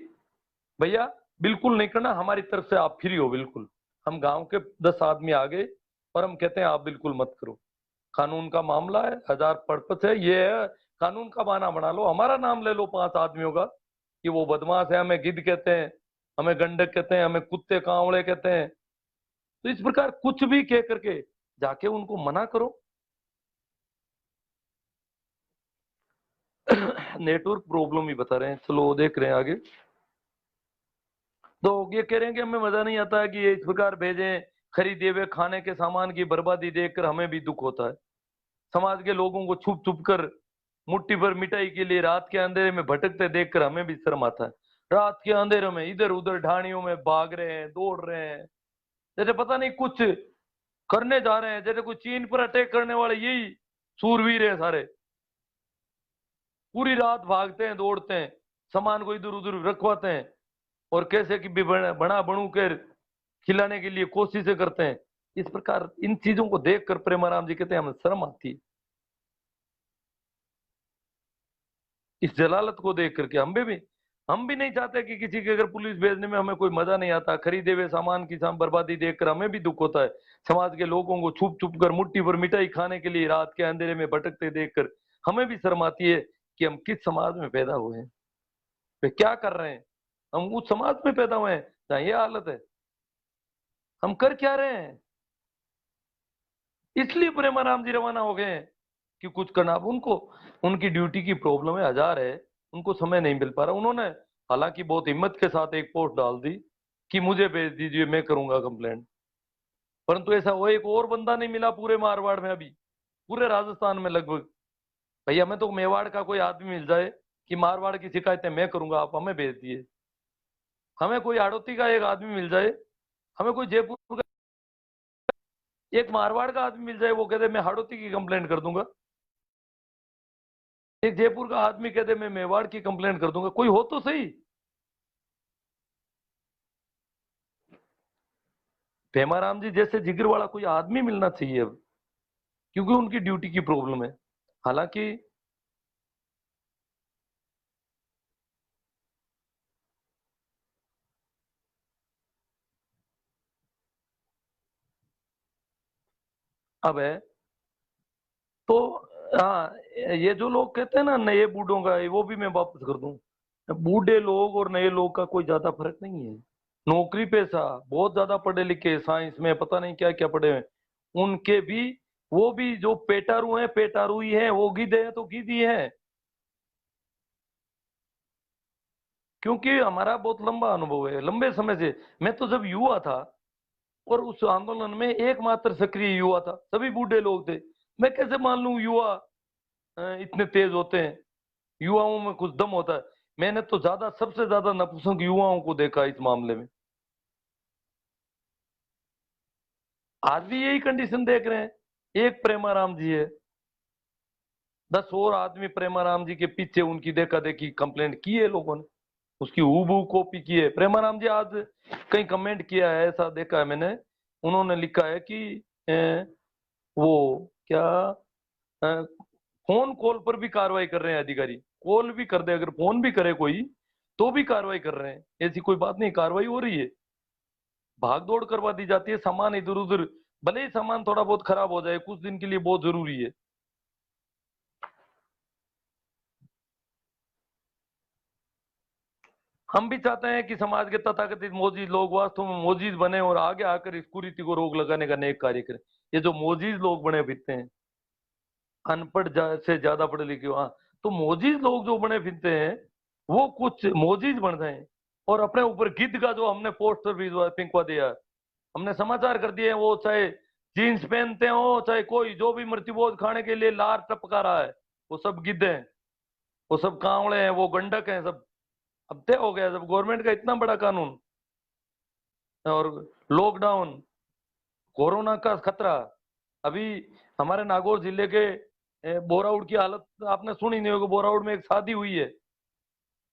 Speaker 1: भैया बिल्कुल नहीं करना, हमारी तरफ से आप फ्री हो बिल्कुल। हम गांव के 10 आदमी आ गए और हम कहते हैं आप बिल्कुल मत करो। कानून का मामला है, हजार पर्पस है, ये है कानून का बहाना बना लो, हमारा नाम ले लो 5 आदमियों का कि वो बदमाश है, हमें गिद्ध कहते हैं, हमें गंडक कहते हैं, हमें कुत्ते कांवड़े कहते हैं। तो इस प्रकार कुछ भी कह करके जाके उनको मना करो। नेटवर्क प्रॉब्लम ही बता रहे हैं, चलो देख रहे हैं आगे। तो ये कह रहे हैं कि हमें मजा नहीं आता है कि ये इस प्रकार भेजें, खरीदे हुए खाने के सामान की बर्बादी देखकर हमें भी दुख होता है। समाज के लोगों को छुप छुप कर मुट्ठी भर मिठाई के लिए रात के अंधेरे में भटकते देखकर हमें भी शर्म आता है। रात के अंधेरे में इधर उधर ढाणियों में भाग रहे हैं, दौड़ रहे हैं, जैसे पता नहीं कुछ करने जा रहे हैं, जैसे कोई चीन पर अटैक करने वाले यही सूरवीर है सारे। पूरी रात भागते हैं, दौड़ते हैं, सामान को इधर उधर रखवाते हैं और कैसे कि भी बना बनू कर खिलाने के लिए कोशिशें करते हैं। इस प्रकार इन चीजों को देखकर प्रेमाराम जी कहते हैं हमें शर्म आती है। इस जलालत को देख करके हम भी नहीं चाहते कि किसी के अगर पुलिस भेजने में हमें कोई मजा नहीं आता। खरीदे हुए सामान की बर्बादी देखकर हमें भी दुख होता है। समाज के लोगों को छुप छुप कर मुट्ठी भर मिठाई खाने के लिए रात के अंधेरे में भटकते देखकर हमें भी शर्म आती है कि हम किस समाज में पैदा हुए हैं, वे क्या कर रहे हैं। हम उस समाज में पैदा हुए हैं जहाँ ये हालत है, हम कर क्या रहे हैं। इसलिए प्रेमाराम जी रवाना हो गए हैं कि कुछ करना। अब उनको उनकी ड्यूटी की प्रॉब्लम है, हजार है, उनको समय नहीं मिल पा रहा। उन्होंने हालांकि बहुत हिम्मत के साथ एक पोस्ट डाल दी कि मुझे भेज दीजिए, मैं करूंगा कंप्लेंट, परंतु ऐसा वो एक और बंदा नहीं मिला पूरे मारवाड़ में, अभी पूरे राजस्थान में लगभग। भैया हमें तो मेवाड़ का कोई आदमी मिल जाए कि मारवाड़ की शिकायतें मैं करूंगा, आप हमें भेज दिए। हमें कोई हाड़ौती का एक आदमी मिल जाए, हमें कोई जयपुर का एक मारवाड़ का आदमी मिल जाए, वो कहते मैं हाड़ौती की कंप्लेंट कर दूंगा। एक जयपुर का आदमी कहते मैं मेवाड़ की कंप्लेंट कर दूंगा, कोई हो तो सही। पेमाराम जी जैसे जिगर वाला कोई आदमी मिलना चाहिए अब, क्योंकि उनकी ड्यूटी की प्रॉब्लम है। हालांकि अब है तो, हाँ, ये जो लोग कहते हैं ना नए बूढ़ों का, वो भी मैं वापस कर दूं। बूढ़े लोग और नए लोग का कोई ज्यादा फर्क नहीं है। नौकरी पेशा बहुत ज्यादा पढ़े लिखे, साइंस में पता नहीं क्या क्या पढ़े हुए, उनके भी, वो भी जो पेटारू हैं पेटारू ही हैं, वो गिद्धे हैं तो गिद्ध ही हैं। क्योंकि हमारा बहुत लंबा अनुभव है, लंबे समय से। मैं तो जब युवा था और उस आंदोलन में एकमात्र सक्रिय युवा था, सभी बूढ़े लोग थे। मैं कैसे मान लूं युवा इतने तेज होते हैं, युवाओं में कुछ दम होता है। मैंने तो सबसे ज्यादा नपुंसक युवाओं को देखा इस मामले में। आज भी यही कंडीशन देख रहे हैं। एक प्रेमाराम जी है, 10 और आदमी प्रेमाराम जी के पीछे उनकी देखा देखी कंप्लेंट की है लोगों ने, उसकी हूबहू कॉपी की है। प्रेमाराम जी आज कहीं कमेंट किया है, ऐसा देखा है मैंने, उन्होंने लिखा है कि वो क्या, फोन कॉल पर भी कार्रवाई कर रहे हैं अधिकारी। कॉल भी कर दे, अगर फोन भी करे कोई तो भी कार्रवाई कर रहे हैं, ऐसी कोई बात नहीं, कार्रवाई हो रही है। भाग दौड़ करवा दी जाती है, सामान इधर उधर, भले ही सामान थोड़ा बहुत खराब हो जाए कुछ दिन के लिए बहुत जरूरी है, हम भी चाहते हैं कि समाज के तथाकथित मोजीज लोग वास्तव में मोजीज बने और आगे आकर इस कुरीति को रोक लगाने का नेक कार्य करें। ये जो मोजीज लोग बने फिरते हैं, अनपढ़ से ज्यादा पढ़े लिखे, हाँ, तो मोजीज लोग जो बने फिरते हैं वो कुछ मोजीज बन रहे हैं और अपने ऊपर गिद्ध का जो हमने पोस्टर भी पिंकवा दिया, हमने समाचार कर दिए हैं, वो चाहे जीन्स पहनते हो चाहे कोई जो भी मृत्युबोध खाने के लिए लार टपका रहा है, वो सब गिद्ध हैं, वो सब कांवड़े हैं, वो गंडक हैं सब। अब तय हो गया जब गवर्नमेंट का इतना बड़ा कानून और लॉकडाउन, कोरोना का खतरा। अभी हमारे नागौर जिले के बोराउड की हालत आपने सुनी नहीं होगी। बोराउड में एक शादी हुई है,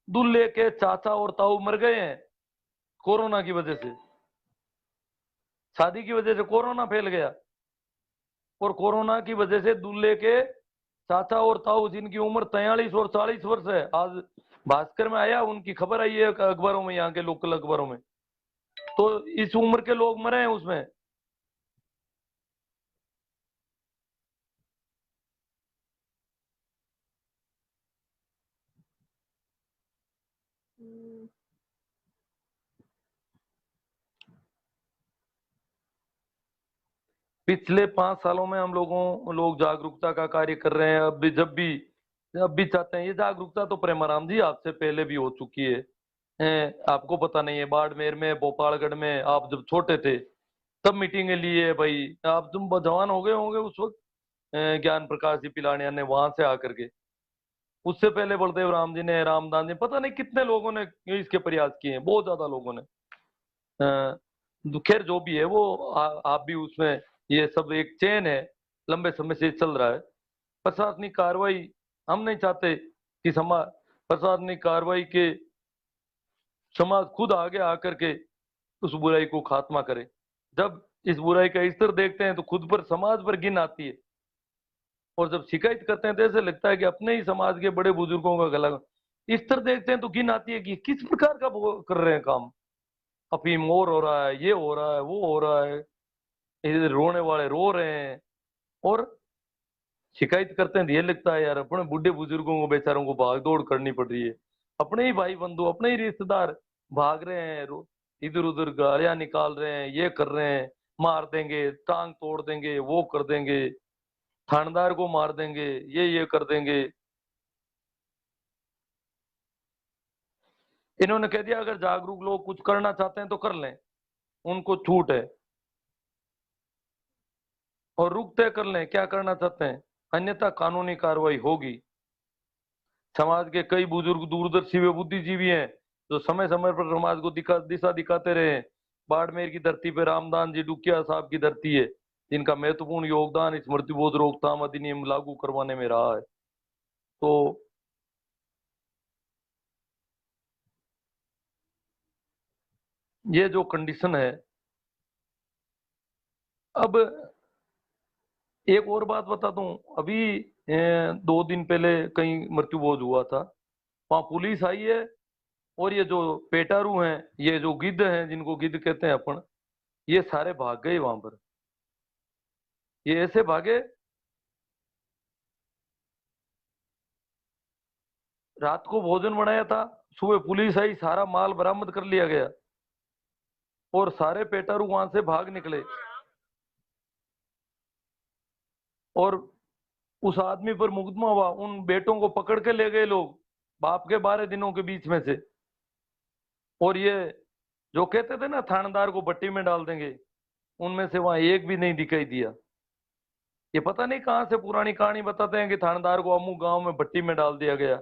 Speaker 1: दूल्हे के चाचा और ताऊ मर गए हैं कोरोना की वजह से। शादी की वजह से कोरोना फैल गया और कोरोना की वजह से दूल्हे के चाचा और ताऊ जिनकी उम्र 43 और 40 वर्ष है, आज भास्कर में आया, उनकी खबर आई है अखबारों में, यहाँ के लोकल अखबारों में, तो इस उम्र के लोग मरे हैं उसमें। पिछले 5 सालों में हम लोग जागरूकता का कार्य कर रहे हैं। अब भी चाहते हैं ये जागरूकता तो प्रेमाराम जी आपसे पहले भी हो चुकी है। आपको पता नहीं है, बाड़मेर में भोपालगढ़ में आप जब छोटे थे तब मीटिंगें लिए भाई, आप तुम जवान हो गए होंगे उस वक्त। ज्ञान प्रकाश जी पिलानिया ने वहां से आकर के, उससे पहले बलदेव राम जी ने, रामदास जी, पता नहीं कितने लोगों ने इसके प्रयास किए हैं, बहुत ज्यादा लोगों ने। खैर जो भी है वो आप भी उसमें, ये सब एक चेन है, लंबे समय से चल रहा है। प्रशासनिक कार्रवाई हम नहीं चाहते कि समाज, प्रशासनिक कार्रवाई के समाज खुद आगे आकर के उस बुराई को खात्मा करे। जब इस बुराई का स्तर देखते हैं तो खुद पर, समाज पर घिन आती है, और जब शिकायत करते हैं तो ऐसे लगता है कि अपने ही समाज के बड़े बुजुर्गों का गला। स्तर देखते हैं तो घिन आती है कि किस प्रकार का वो कर रहे हैं काम। अफीम और हो रहा है, ये हो रहा है, वो हो रहा है, इधर रोने वाले रो रहे हैं, और शिकायत करते हैं तो ये लगता है यार अपने बूढ़े बुजुर्गों को बेचारों को भाग दौड़ करनी पड़ रही है। अपने ही भाई बंधु, अपने ही रिश्तेदार भाग रहे हैं, इधर उधर गालियां निकाल रहे हैं, ये कर रहे हैं, मार देंगे, टांग तोड़ देंगे, वो कर देंगे, थानेदार को मार देंगे, ये कर देंगे। इन्होंने कह दिया अगर जागरूक लोग कुछ करना चाहते हैं तो कर लें, उनको छूट है, और रुक तय कर लें क्या करना चाहते हैं, अन्यथा कानूनी कार्रवाई होगी। समाज के कई बुजुर्ग दूरदर्शी व बुद्धिजीवी हैं जो समय समय पर समाज को दिशा दिखाते रहे हैं। बाड़मेर की धरती पर रामदास जी डुकिया साहब की धरती है, जिनका महत्वपूर्ण योगदान इस मृत्युबोध रोकथाम अधिनियम लागू करवाने में रहा है। तो ये जो कंडीशन है, अब एक और बात बता दूं, अभी 2 दिन पहले कहीं मृत्युबोध हुआ था, वहां पुलिस आई है, और ये जो पेटारू हैं, ये जो गिद्ध हैं जिनको गिद्ध कहते हैं अपन, ये सारे भाग गए वहां पर। ये ऐसे भागे, रात को भोजन बनाया था, सुबह पुलिस आई, सारा माल बरामद कर लिया गया, और सारे पेटारू वहां से भाग निकले, और उस आदमी पर मुकदमा हुआ, उन बेटों को पकड़ के ले गए लोग, बाप के 12 दिनों के बीच में से। और ये जो कहते थे ना थानेदार को भट्टी में डाल देंगे, उनमें से वहां एक भी नहीं दिखाई दिया। ये पता नहीं कहां से पुरानी कहानी बताते हैं कि थानेदार को अमुक गांव में भट्टी में डाल दिया गया।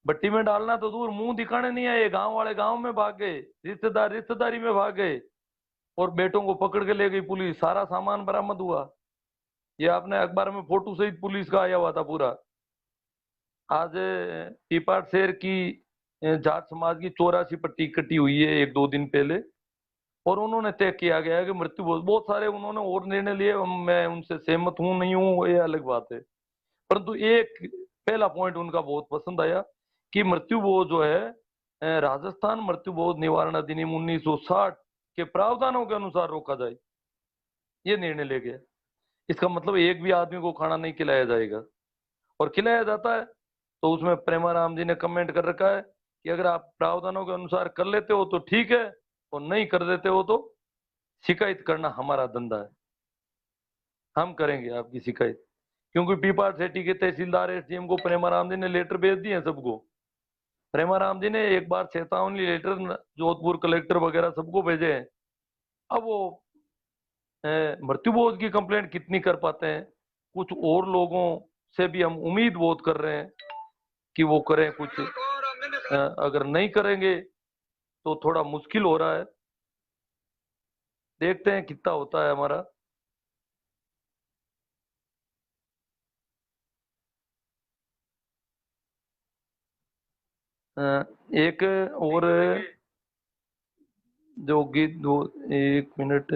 Speaker 1: भट्टी में डालना तो दूर, मुंह दिखाने नहीं आए, गांव वाले गांव में भाग गए, रिश्तेदार रिश्तेदारी में भाग गए, और बेटों को पकड़ के ले गई पुलिस, सारा सामान बरामद हुआ। ये आपने अखबार में फोटो सहित पुलिस का आया हुआ था पूरा। आज पीपाड़ शहर की जाट समाज की 84 पट्टी इकट्ठी हुई है 1-2 दिन पहले, और उन्होंने तय किया गया है कि मृत्यु बहुत बहुत सारे उन्होंने और निर्णय लिए, मैं उनसे सहमत हूं नहीं हूं ये अलग बात है, परंतु एक पहला पॉइंट उनका बहुत पसंद आया कि मृत्यु बोध जो है, राजस्थान मृत्यु बोध निवारण अधिनियम 1960 के प्रावधानों के अनुसार रोका जाए, ये निर्णय ले गया। इसका मतलब एक भी आदमी को खाना नहीं खिलाया जाएगा, और खिलाया जाता है तो उसमें प्रेमाराम जी ने कमेंट कर रखा है कि अगर आप प्रावधानों के अनुसार कर लेते हो तो ठीक है, और नहीं कर देते हो तो शिकायत करना हमारा धंधा है, हम करेंगे आपकी शिकायत। क्योंकि पीपार सेठी के तहसीलदार एसडीएम को प्रेमाराम जी ने लेटर भेज दिए हैं सबको। प्रेमाराम जी ने एक बार चेतावनी लेटर जोधपुर कलेक्टर वगैरह सबको भेजे हैं। अब वो मृत्यु बोध की कंप्लेंट कितनी कर पाते हैं, कुछ और लोगों से भी हम उम्मीद बहुत कर रहे हैं कि वो करें कुछ। अगर नहीं करेंगे तो थोड़ा मुश्किल हो रहा है, देखते हैं कितना होता है हमारा। एक और जो गीत दो, एक मिनट।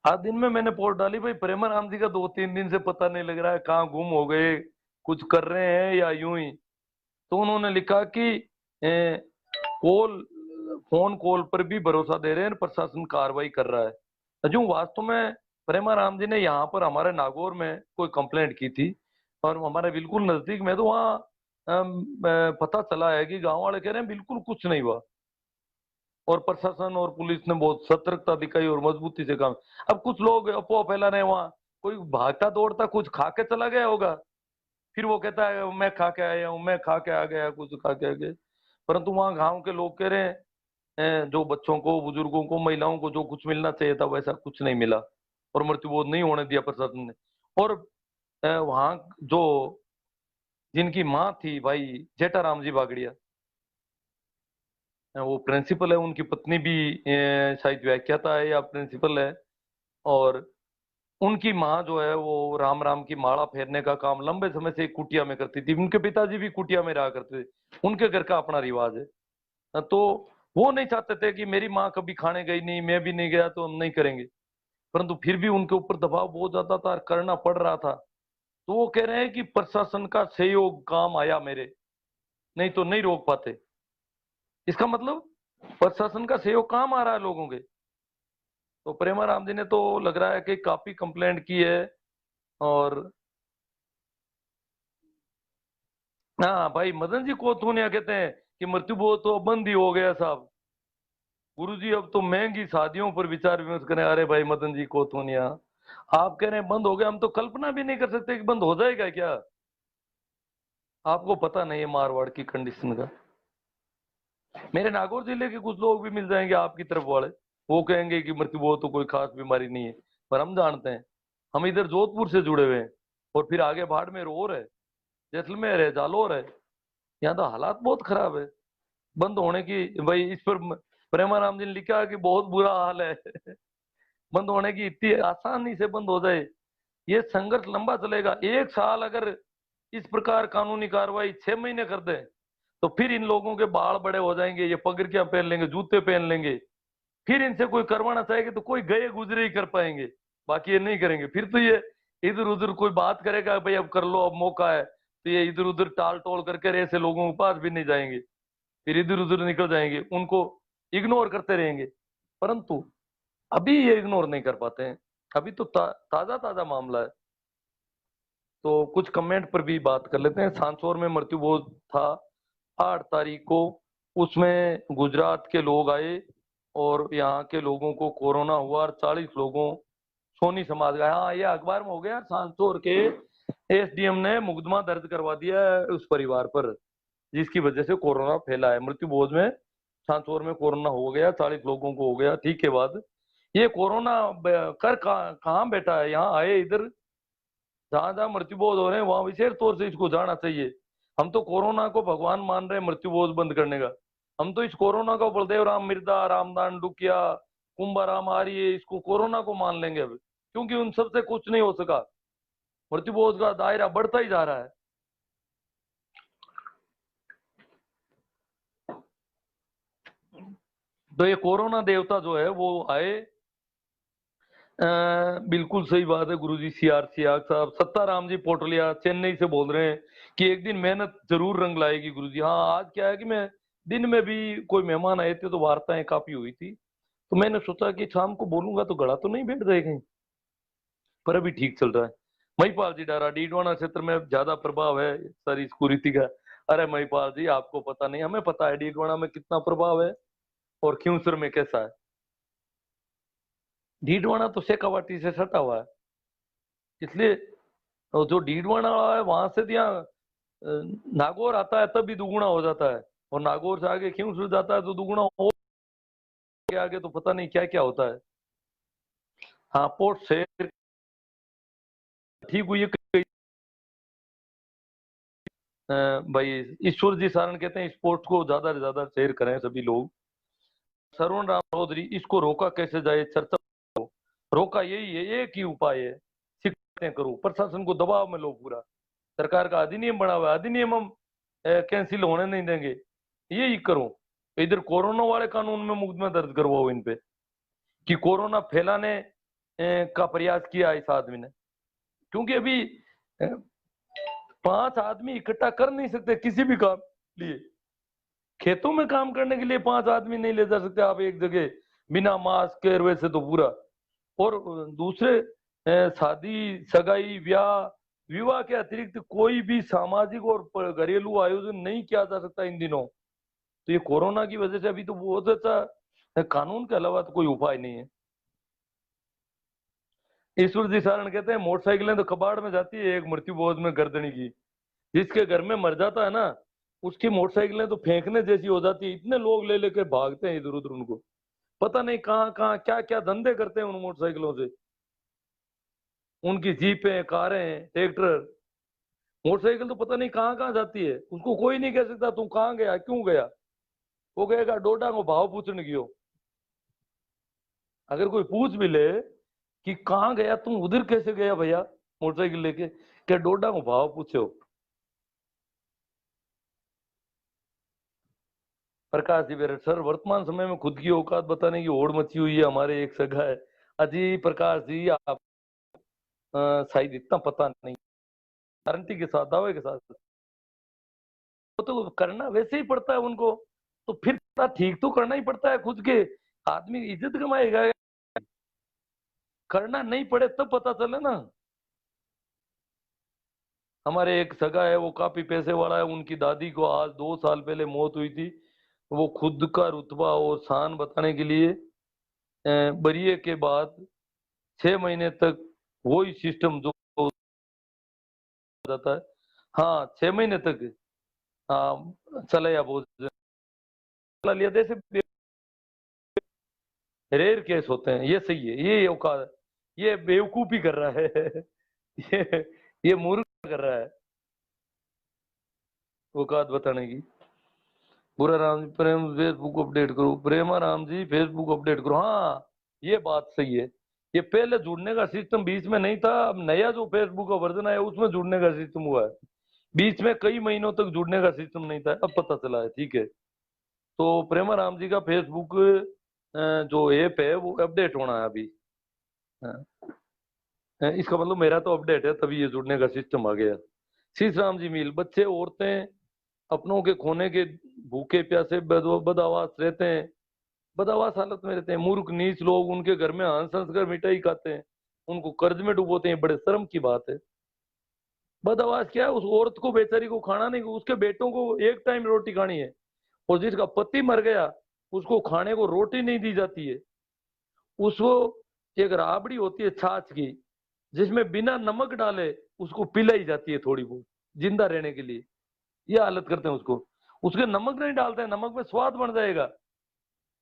Speaker 1: आज दिन में मैंने पोस्ट डाली भाई, प्रेमानंद जी का 2-3 दिन से पता नहीं लग रहा है कहाँ गुम हो गए, कुछ कर रहे हैं या यूं ही। तो उन्होंने लिखा कि कॉल, फोन कॉल पर भी भरोसा दे रहे हैं, प्रशासन कार्रवाई कर रहा है। जो वास्तव में प्रेमाराम जी ने यहाँ पर हमारे नागौर में कोई कंप्लेंट की थी, और हमारे बिल्कुल नजदीक में, तो वहाँ पता चला है कि गांव वाले कह रहे हैं बिल्कुल कुछ नहीं हुआ, और प्रशासन और पुलिस ने बहुत सतर्कता दिखाई और मजबूती से काम। अब कुछ लोग अफवाह फैला रहे हैं, वहां कोई भागता दौड़ता कुछ खा के चला गया होगा, फिर वो कहता है मैं खा के आया हूँ, मैं खा के आ गया, कुछ खा के आ गया। परंतु वहां गांव के लोग कह रहे हैं जो बच्चों को, बुजुर्गों को, महिलाओं को जो कुछ मिलना चाहिए था वैसा कुछ नहीं मिला, और मृत्युबोध नहीं होने दिया प्रशासन ने। और वहां जो जिनकी माँ थी भाई जेठाराम जी बागड़िया, वो प्रिंसिपल है, उनकी पत्नी भी शायद व्याख्याता है या प्रिंसिपल है। और उनकी माँ जो है वो राम राम की माला फेरने का काम लंबे समय से कुटिया में करती थी, उनके पिताजी भी कुटिया में रहा करते थे, उनके घर का अपना रिवाज है। तो वो नहीं चाहते थे कि मेरी माँ कभी खाने गई नहीं, मैं भी नहीं गया तो हम नहीं करेंगे। परंतु फिर भी उनके ऊपर दबाव बहुत ज्यादा था, करना पड़ रहा था। तो वो कह रहे हैं कि प्रशासन का सहयोग काम आया मेरे, नहीं तो नहीं रोक पाते। इसका मतलब प्रशासन का सहयोग काम आ रहा है लोगों के। तो प्रेमाराम जी ने तो लग रहा है कि काफी कंप्लेंट की है। और हाँ भाई, मदन जी कोथूनिया कहते हैं कि मृत्यु बोध तो बंद ही हो गया साहब, गुरुजी अब तो महंगी शादियों पर विचार विमर्श करें। अरे भाई मदन जी कोथूनिया, आप कह रहे हैं बंद हो गया, हम तो कल्पना भी नहीं कर सकते कि बंद हो जाएगा क्या। आपको पता नहीं है मारवाड़ की कंडीशन का। मेरे नागौर जिले के कुछ लोग भी मिल जाएंगे आपकी तरफ वाले, वो कहेंगे कि मृत्यु बहुत तो कोई खास बीमारी नहीं है। पर हम जानते हैं, हम इधर जोधपुर से जुड़े हुए हैं, और फिर आगे बाड़मेर और है, जैसलमेर है, जालौर है। यहाँ तो हालात बहुत खराब है। बंद होने की भाई, इस पर प्रेमाराम जी ने लिखा है कि बहुत बुरा हाल है। बंद होने की इतनी आसानी से बंद हो जाए, ये संघर्ष लंबा चलेगा। 1 साल अगर इस प्रकार कानूनी कार्रवाई 6 महीने कर दे, तो फिर इन लोगों के बाल बड़े हो जाएंगे, ये पगड़ियां पहन लेंगे, जूते पहन लेंगे। फिर इनसे कोई करवाना चाहेगा तो कोई गए गुजरे ही कर पाएंगे, बाकी ये नहीं करेंगे। फिर तो ये इधर उधर कोई बात करेगा भाई अब कर लो, अब मौका है, तो ये इधर उधर टाल टोल करके ऐसे लोगों के पास भी नहीं जाएंगे, फिर इधर उधर निकल जाएंगे, उनको इग्नोर करते रहेंगे। परंतु अभी ये इग्नोर नहीं कर पाते हैं, अभी तो ताजा ताजा मामला है। तो कुछ कमेंट पर भी बात कर लेते हैं। सांसौर में मृत्यु बहुत था 8 तारीख को, उसमें गुजरात के लोग आए और यहाँ के लोगों को कोरोना हुआ, और 40 लोगों सोनी समाज का। हाँ, ये अखबार में हो गया, सांसौर के एसडीएम ने मुकदमा दर्ज करवा दिया है उस परिवार पर, जिसकी वजह से कोरोना फैला है। मृत्यु भोज में सांसौर में कोरोना हो गया, 40 लोगों को हो गया। ठीक है बात, ये कोरोना कर कहाँ बैठा है, यहाँ आए इधर, जहां जहां मृत्युबोध हो रहे हैं वहां विशेष तौर से इसको जाना चाहिए। हम तो कोरोना को भगवान मान रहे हैं मृत्युबोध बंद करने का। हम तो इस कोरोना को बलदेव राम मिर्दा, रामदान डुकिया, कुंभाराम आर्य, इसको कोरोना को मान लेंगे अब, क्योंकि उन सबसे कुछ नहीं हो सका। मृत्युबोध का दायरा बढ़ता ही जा रहा है। तो ये कोरोना देवता जो है वो आए। बिल्कुल सही बात है गुरुजी। सीआरसी साहब सत्ताराम जी पोटलिया चेन्नई से बोल रहे हैं कि एक दिन मेहनत जरूर रंग लाएगी गुरुजी। हाँ, आज क्या है कि मैं दिन में भी कोई मेहमान आए थे तो वार्ताएं काफी हुई थी, तो मैंने सोचा कि शाम को बोलूंगा तो गला तो नहीं बैठ जाएगा, पर अभी ठीक चल रहा है। महिपाल जी डारा डीडवाना क्षेत्र में ज्यादा प्रभाव है सर इस कुरीति का। अरे महिपाल जी, आपको पता नहीं, हमें पता है डीडवाना में कितना प्रभाव है और क्योंसर में कैसा है। डीडवाना तो शेखावाटी से सटा हुआ है, इसलिए तो जो डीडवाना है वहां से यहाँ नागौर आता है तब भी दुगुना हो जाता है, और नागौर से आगे क्योंसर जाता है तो दुगुना हो के आगे तो पता नहीं क्या क्या होता है। हाँ, पोर्ट से ठीक हुई है। भाई ईश्वर जी सारण कहते हैं स्पोर्ट्स को ज्यादा से ज्यादा शेयर करें सभी लोग। सरवण राम चौधरी, इसको रोका कैसे जाए, चर्चा करो। रोका यही है, एक ही उपाय है, शिकायतें करो, प्रशासन को दबाव में लो पूरा। सरकार का अधिनियम बना हुआ है, अधिनियम हम कैंसिल होने नहीं देंगे, यही करो। इधर कोरोना वाले कानून में मुकदमा दर्ज करवाओ इन पे कि कोरोना फैलाने का प्रयास किया इस आदमी ने। क्योंकि अभी 5 आदमी इकट्ठा कर नहीं सकते किसी भी काम लिए। खेतों में काम करने के लिए 5 आदमी नहीं ले जा सकते आप एक जगह बिना मास्क के, वैसे तो पूरा। और दूसरे शादी सगाई ब्याह विवाह के अतिरिक्त कोई भी सामाजिक और घरेलू आयोजन नहीं किया जा सकता इन दिनों। तो ये कोरोना की वजह से अभी तो बहुत अच्छा कानून के अलावा तो कोई उपाय नहीं है। ईश्वर जी सारण कहते हैं मोटरसाइकिलें तो कबाड़ में जाती है एक मृत्यु बोध में गर्दनी की। जिसके घर में मर जाता है ना, उसकी मोटरसाइकिलें तो फेंकने जैसी हो जाती है, इतने लोग ले लेके भागते हैं इधर उधर। उनको पता नहीं कहाँ कहाँ क्या क्या धंधे करते हैं उन मोटरसाइकिलों से। उनकी जीपें, कारें, ट्रैक्टर, मोटरसाइकिल तो पता नहीं कहाँ कहाँ जाती है। उसको कोई नहीं कह सकता तू कहाँ गया, क्यों गया। वो कहेगा डोडा को भाव पूछने की हो। अगर कोई पूछ भी ले कि कहाँ गया तुम, उधर कैसे गया भैया मोटरसाइकिल लेके, क्या डोडा को भाव पूछे हो। प्रकाश जी बेरड सर, वर्तमान समय में खुद की औकात बताने की होड़ मची हुई है हमारे एक सगा है। अजी प्रकाश जी, आप शायद इतना पता नहीं, गारंटी के साथ, दावे के साथ, वो तो करना वैसे ही पड़ता है उनको। तो फिर ठीक तो करना ही पड़ता है खुद के। आदमी इज्जत कमाएगा, करना नहीं पड़े तब पता चले ना। हमारे एक सगा है, वो काफी पैसे वाला है, उनकी दादी को आज 2 साल पहले मौत हुई थी। वो खुद का रुतबा और शान बताने के लिए बरिए के बाद 6 महीने तक वही सिस्टम जो जाता है, हाँ 6 महीने तक, हाँ चला या भोजन चला लिया, जैसे रेयर केस होते हैं। ये सही है, ये औकात, ये बेवकूफी कर रहा है ये ये मूर्ख कर रहा है औकात बताने की। बुरा राम जी, प्रेम फेसबुक अपडेट करो, प्रेमा राम जी फेसबुक अपडेट करो। हाँ, ये बात सही है। ये पहले जुड़ने का सिस्टम बीच में नहीं था, अब नया जो फेसबुक का वर्जन आया उसमें जुड़ने का सिस्टम हुआ है। बीच में कई महीनों तक जुड़ने का सिस्टम नहीं था, अब पता चला है, ठीक है। तो प्रेमा राम जी का फेसबुक जो ऐप है वो अपडेट होना है अभी। हाँ, इसका मतलब मेरा तो अपडेट है तभी ये जुड़ने का सिस्टम आ गया। शीश राम जी मील, बच्चे औरतें अपनों के खोने के भूखे प्यासे बदआवास रहते हैं, बदआवास हालत में रहते हैं। मूर्ख नीच लोग उनके घर में हंस हंस कर मिठाई खाते हैं, उनको कर्ज में डुबोते हैं, बड़े शर्म की बात है। बदआवास क्या है, उस औरत को बेचारी को खाना नहीं, उसके बेटों को एक टाइम रोटी खानी है, और जिसका पति मर गया उसको खाने को रोटी नहीं दी जाती है। उसको एक राबड़ी होती है छाछ की, जिसमें बिना नमक डाले उसको पिलाई जाती है थोड़ी बहुत जिंदा रहने के लिए। ये हालत करते हैं उसको। उसके नमक नहीं डालते हैं, नमक में स्वाद बन जाएगा।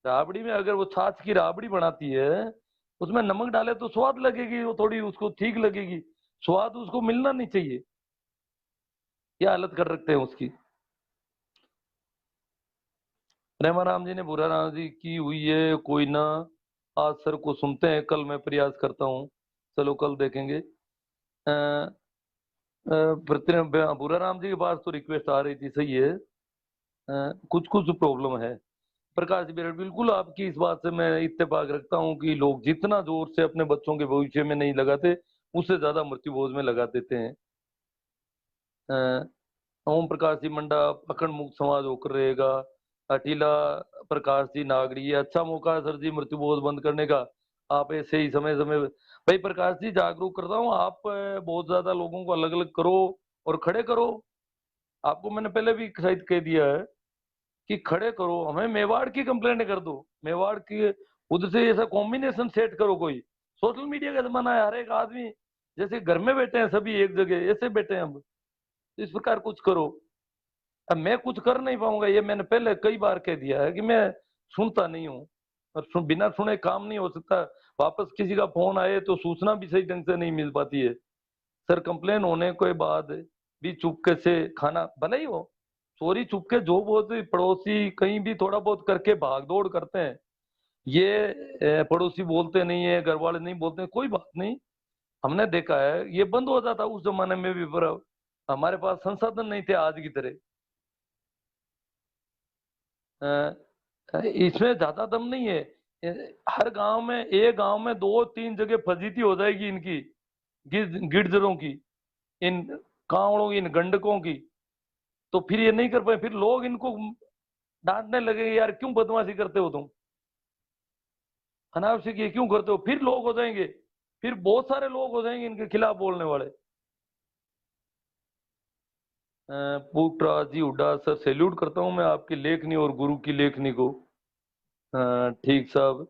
Speaker 1: राबड़ी में अगर वो छाछ की राबड़ी बनाती है, उसमें नमक डाले तो स्वाद लगेगी, वो थोड़ी उसको ठीक लगेगी, स्वाद उसको मिलना नहीं चाहिए। ये हालत कर रखते हैं उसकी। रेमा राम जी ने बुरा राम जी की हुई है कोई ना, आज सर को सुनते हैं, कल मैं प्रयास करता हूँ। चलो कल देखेंगे। बुरा राम जी के पास तो रिक्वेस्ट आ रही थी, सही है। कुछ कुछ प्रॉब्लम है। प्रकाश जी बेरड़, बिल्कुल आपकी इस बात से मैं इत्तेफाक रखता हूँ कि लोग जितना जोर से अपने बच्चों के भविष्य में नहीं लगाते, उससे ज्यादा मृत्यु भोज में लगा देते हैं। ओम प्रकाश जी मंडा, अखंड मुक्त समाज होकर रहेगा।
Speaker 2: अटीला प्रकाश जी नागरी, ये अच्छा मौका है सर जी मृत्युबोध बंद करने का। आप ऐसे ही समय समय भाई प्रकाश जी जागरूक करता हूँ, आप बहुत ज्यादा लोगों को अलग अलग करो और खड़े करो। आपको मैंने पहले भी शायद कह दिया है कि खड़े करो, हमें मेवाड़ की कंप्लेंट कर दो, मेवाड़ की उधर से ऐसा कॉम्बिनेशन सेट करो। कोई सोशल मीडिया का जमाना है, हर एक आदमी जैसे घर में बैठे हैं सभी एक जगह ऐसे बैठे हैं, अब इस प्रकार कुछ करो। अब मैं कुछ कर नहीं पाऊंगा, ये मैंने पहले कई बार कह दिया है कि मैं सुनता नहीं हूँ, और बिना सुने काम नहीं हो सकता। वापस किसी का फोन आए तो सूचना भी सही ढंग से नहीं मिल पाती है। सर कंप्लेन होने के बाद भी चुपके से खाना भले ही हो, चोरी चुपके जो बहुत पड़ोसी कहीं भी थोड़ा बहुत करके भाग दौड़ करते हैं, ये पड़ोसी बोलते नहीं है, घर वाले नहीं बोलते हैं, कोई बात नहीं। हमने देखा है ये बंद हो जाता उस जमाने में भी, पर हमारे पास संसाधन नहीं थे आज की तरह। इसमें ज्यादा दम नहीं है। हर गांव में, एक गांव में दो तीन जगह फजीती हो जाएगी इनकी, गिरजरों की, इन कांवड़ों की, इन गंडकों की। तो फिर ये नहीं कर पाए, फिर लोग इनको डांटने लगे यार क्यों बदमाशी करते हो तुम, अनावश्यक ये क्यों करते हो, फिर लोग हो जाएंगे, फिर बहुत सारे लोग हो जाएंगे इनके खिलाफ बोलने वाले। पुखराज जी हुड्डा सर सैल्यूट करता हूं मैं आपकी लेखनी और गुरु की लेखनी को। ठीक साहब।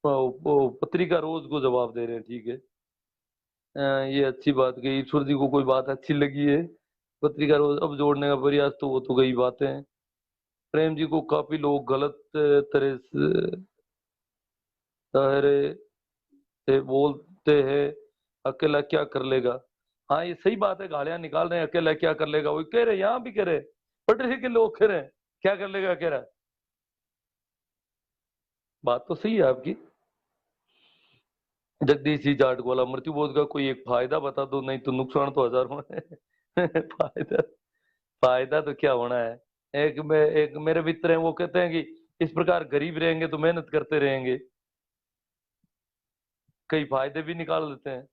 Speaker 2: वो पत्रिका रोज को जवाब दे रहे हैं, ठीक है। ये अच्छी बात कही, ईश्वर जी को कोई बात अच्छी लगी है पत्रिका रोज अब जोड़ने का प्रयास, तो वो तो गई बातें हैं। प्रेम जी को काफी लोग गलत तरह से तरह से बोलते हैं, अकेला क्या कर लेगा। हाँ ये सही बात है, गालियां निकाल रहे हैं, अकेला क्या कर लेगा, वो कह रहे हैं, यहाँ भी कह रहे हैं, पटरी के लोग कह रहे हैं क्या कर लेगा कह रहा है। बात तो सही है आपकी। जगदीश जी जाटवाला, मृत्युबोध का कोई एक फायदा बता दो, नहीं तो नुकसान तो हजारों है। फायदा, फायदा तो क्या होना है। एक मेरे मित्र हैं, वो कहते हैं कि इस प्रकार गरीब रहेंगे तो मेहनत करते रहेंगे, कई फायदे भी निकाल लेते हैं।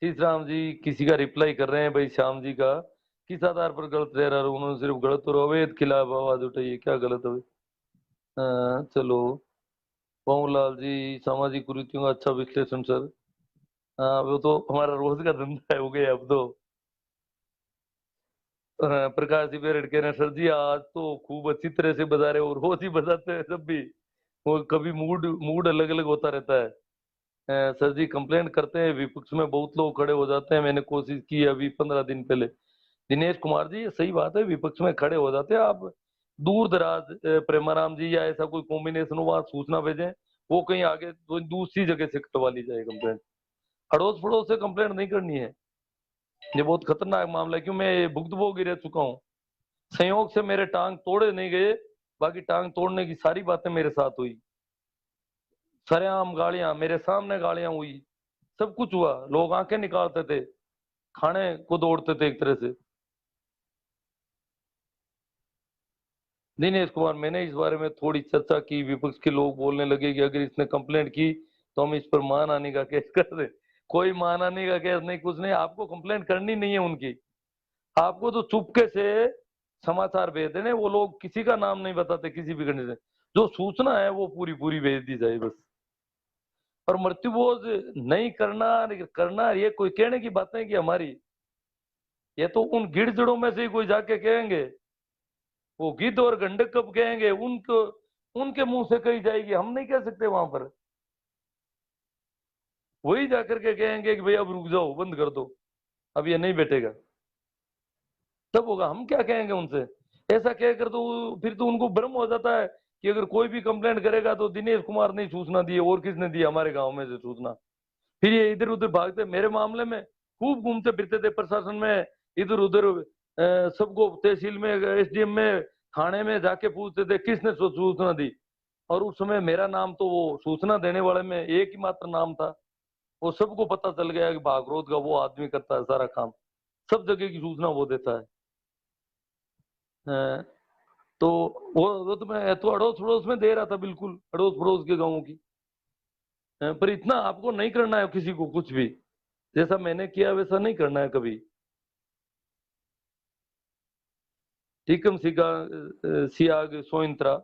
Speaker 2: शीश राम जी किसी का रिप्लाई कर रहे हैं भाई, श्याम जी का किस आधार पर गलत रह रहा है, उन्होंने सिर्फ गलत और अवैध खिलाफ आवाज उठाई है, क्या गलत है। चलो। पवनलाल जी सामाजिक कुरीतियों का अच्छा विश्लेषण सर। हाँ वो तो हमारा रोज का धंधा है, हो गया अब तो। प्रकाश जी बेरड कह रहे हैं सर जी आज तो खूब अच्छी तरह से बजा रहे हो, और रोज ही बजाते हैं जब भी, वो कभी मूड मूड अलग अलग होता रहता है। सर जी कंप्लेंट करते हैं, विपक्ष में बहुत लोग खड़े हो जाते हैं, मैंने कोशिश की अभी 15 दिन पहले। दिनेश कुमार जी ये सही बात है, विपक्ष में खड़े हो जाते हैं आप, दूर दराज प्रेमाराम जी या ऐसा कोई कॉम्बिनेशन हो वहां सूचना भेजें, वो कहीं आगे दूसरी जगह से करवा ली जाए कंप्लेंट। अड़ोस पड़ोस से कंप्लेंट नहीं करनी है, ये बहुत खतरनाक मामला है, क्यों मैं ये भुक्तभोगी रह चुका हूँ। संयोग से मेरे टांग तोड़े नहीं गए, बाकी टांग तोड़ने की सारी बातें मेरे साथ हुई, सरेआम गालियां मेरे सामने गालियां हुई, सब कुछ हुआ, लोग आंखें निकालते थे, खाने को दौड़ते थे एक तरह से। दिनेश कुमार मैंने इस बारे में थोड़ी चर्चा की, विपक्ष के लोग बोलने लगे कि अगर इसने कंप्लेंट की तो हम इस पर मानहानि का केस कर दे। कोई मानहानि का केस नहीं, कुछ नहीं, आपको कंप्लेंट करनी नहीं है उनकी, आपको तो चुपके से समाचार भेज देने, वो लोग किसी का नाम नहीं बताते किसी भी कंडीशन, जो सूचना है वो पूरी पूरी भेज दी जाए बस। और मृत्युबोध नहीं करना करना ये कोई कहने की बात नहीं कि हमारी, ये तो उन गिड़जड़ों में से ही कोई जाके कहेंगे, वो गिद्ध और गंडक कब कहेंगे, उनको उनके मुंह से कही जाएगी, हम नहीं कह सकते वहां पर। वही जाकर के कहेंगे कि भाई अब रुक जाओ, बंद कर दो, अब ये नहीं बैठेगा, तब होगा। हम क्या कहेंगे उनसे, ऐसा कहकर तो फिर तो उनको भ्रम हो जाता है कि अगर कोई भी कंप्लेंट करेगा तो दिनेश कुमार ने सूचना दी है, और किसने दी हमारे गांव में से सूचना। फिर ये इधर उधर भागते, मेरे मामले में खूब घूमते फिरते थे प्रशासन में, इधर उधर सबको तहसील में, एसडीएम में, थाने में जाके पूछते थे किसने सूचना दी। और उस समय मेरा नाम तो वो सूचना देने वाले में एक ही मात्र नाम था, वो सबको पता चल गया कि भागरोध का वो आदमी करता है सारा काम, सब जगह की सूचना वो देता है। अ, तो वो तो मैं तो अड़ोस पड़ोस में दे रहा था, बिल्कुल अड़ोस पड़ोस के गाँवों की। पर इतना आपको नहीं करना है किसी को कुछ भी, जैसा मैंने किया वैसा नहीं करना है कभी। ठीकम सियाग सोइंत्रा।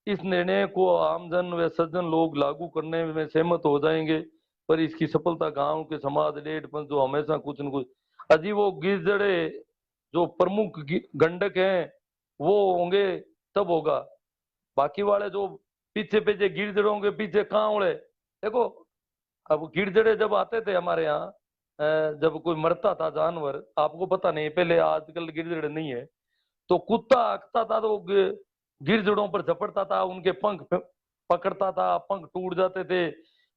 Speaker 2: इस निर्णय को आमजन व सज्जन लोग लागू करने में सहमत हो जाएंगे, पर इसकी सफलता गांव के समाज डेढ़ पंच जो हमेशा कुछ न कुछ अजी वो गिरजड़े जो प्रमुख गंडक हैं वो होंगे तब होगा। बाकी वाले जो पीछे पीछे गिरजड़ों के पीछे कहाँ उड़े। देखो अब गिरजड़े जब आते थे हमारे यहाँ, जब कोई मरता था जानवर, आपको पता नहीं पहले, आजकल गिरजड़े नहीं है, तो कुत्ता हकता था तो गिरजड़ों पर झपटता था, उनके पंख पकड़ता था, पंख टूट जाते थे,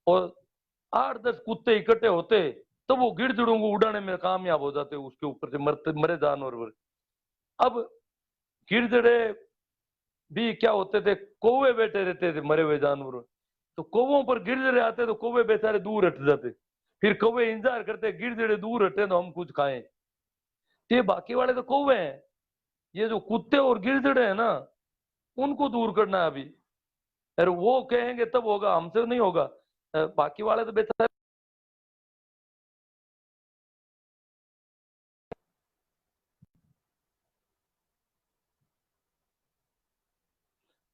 Speaker 2: और 8-10 कुत्ते इकट्ठे होते तो वो गिरजड़ों को उड़ाने में कामयाब हो जाते उसके ऊपर से मरे जानवर पर। अब गिरजड़े भी क्या होते थे, कौवे बैठे रहते थे मरे हुए जानवर, तो कौवों पर गिरजड़े आते तो कौवे बेचारे दूर हट जाते, फिर कौवे इंतजार करते गिरजड़े दूर हटे तो हम कुछ खाएं। ये बाकी वाले तो कौवे हैं, ये जो कुत्ते और गिरजड़े हैं ना उनको दूर करना है अभी। अरे वो कहेंगे तब होगा, हमसे नहीं होगा। बाकी वाले तो बेचारे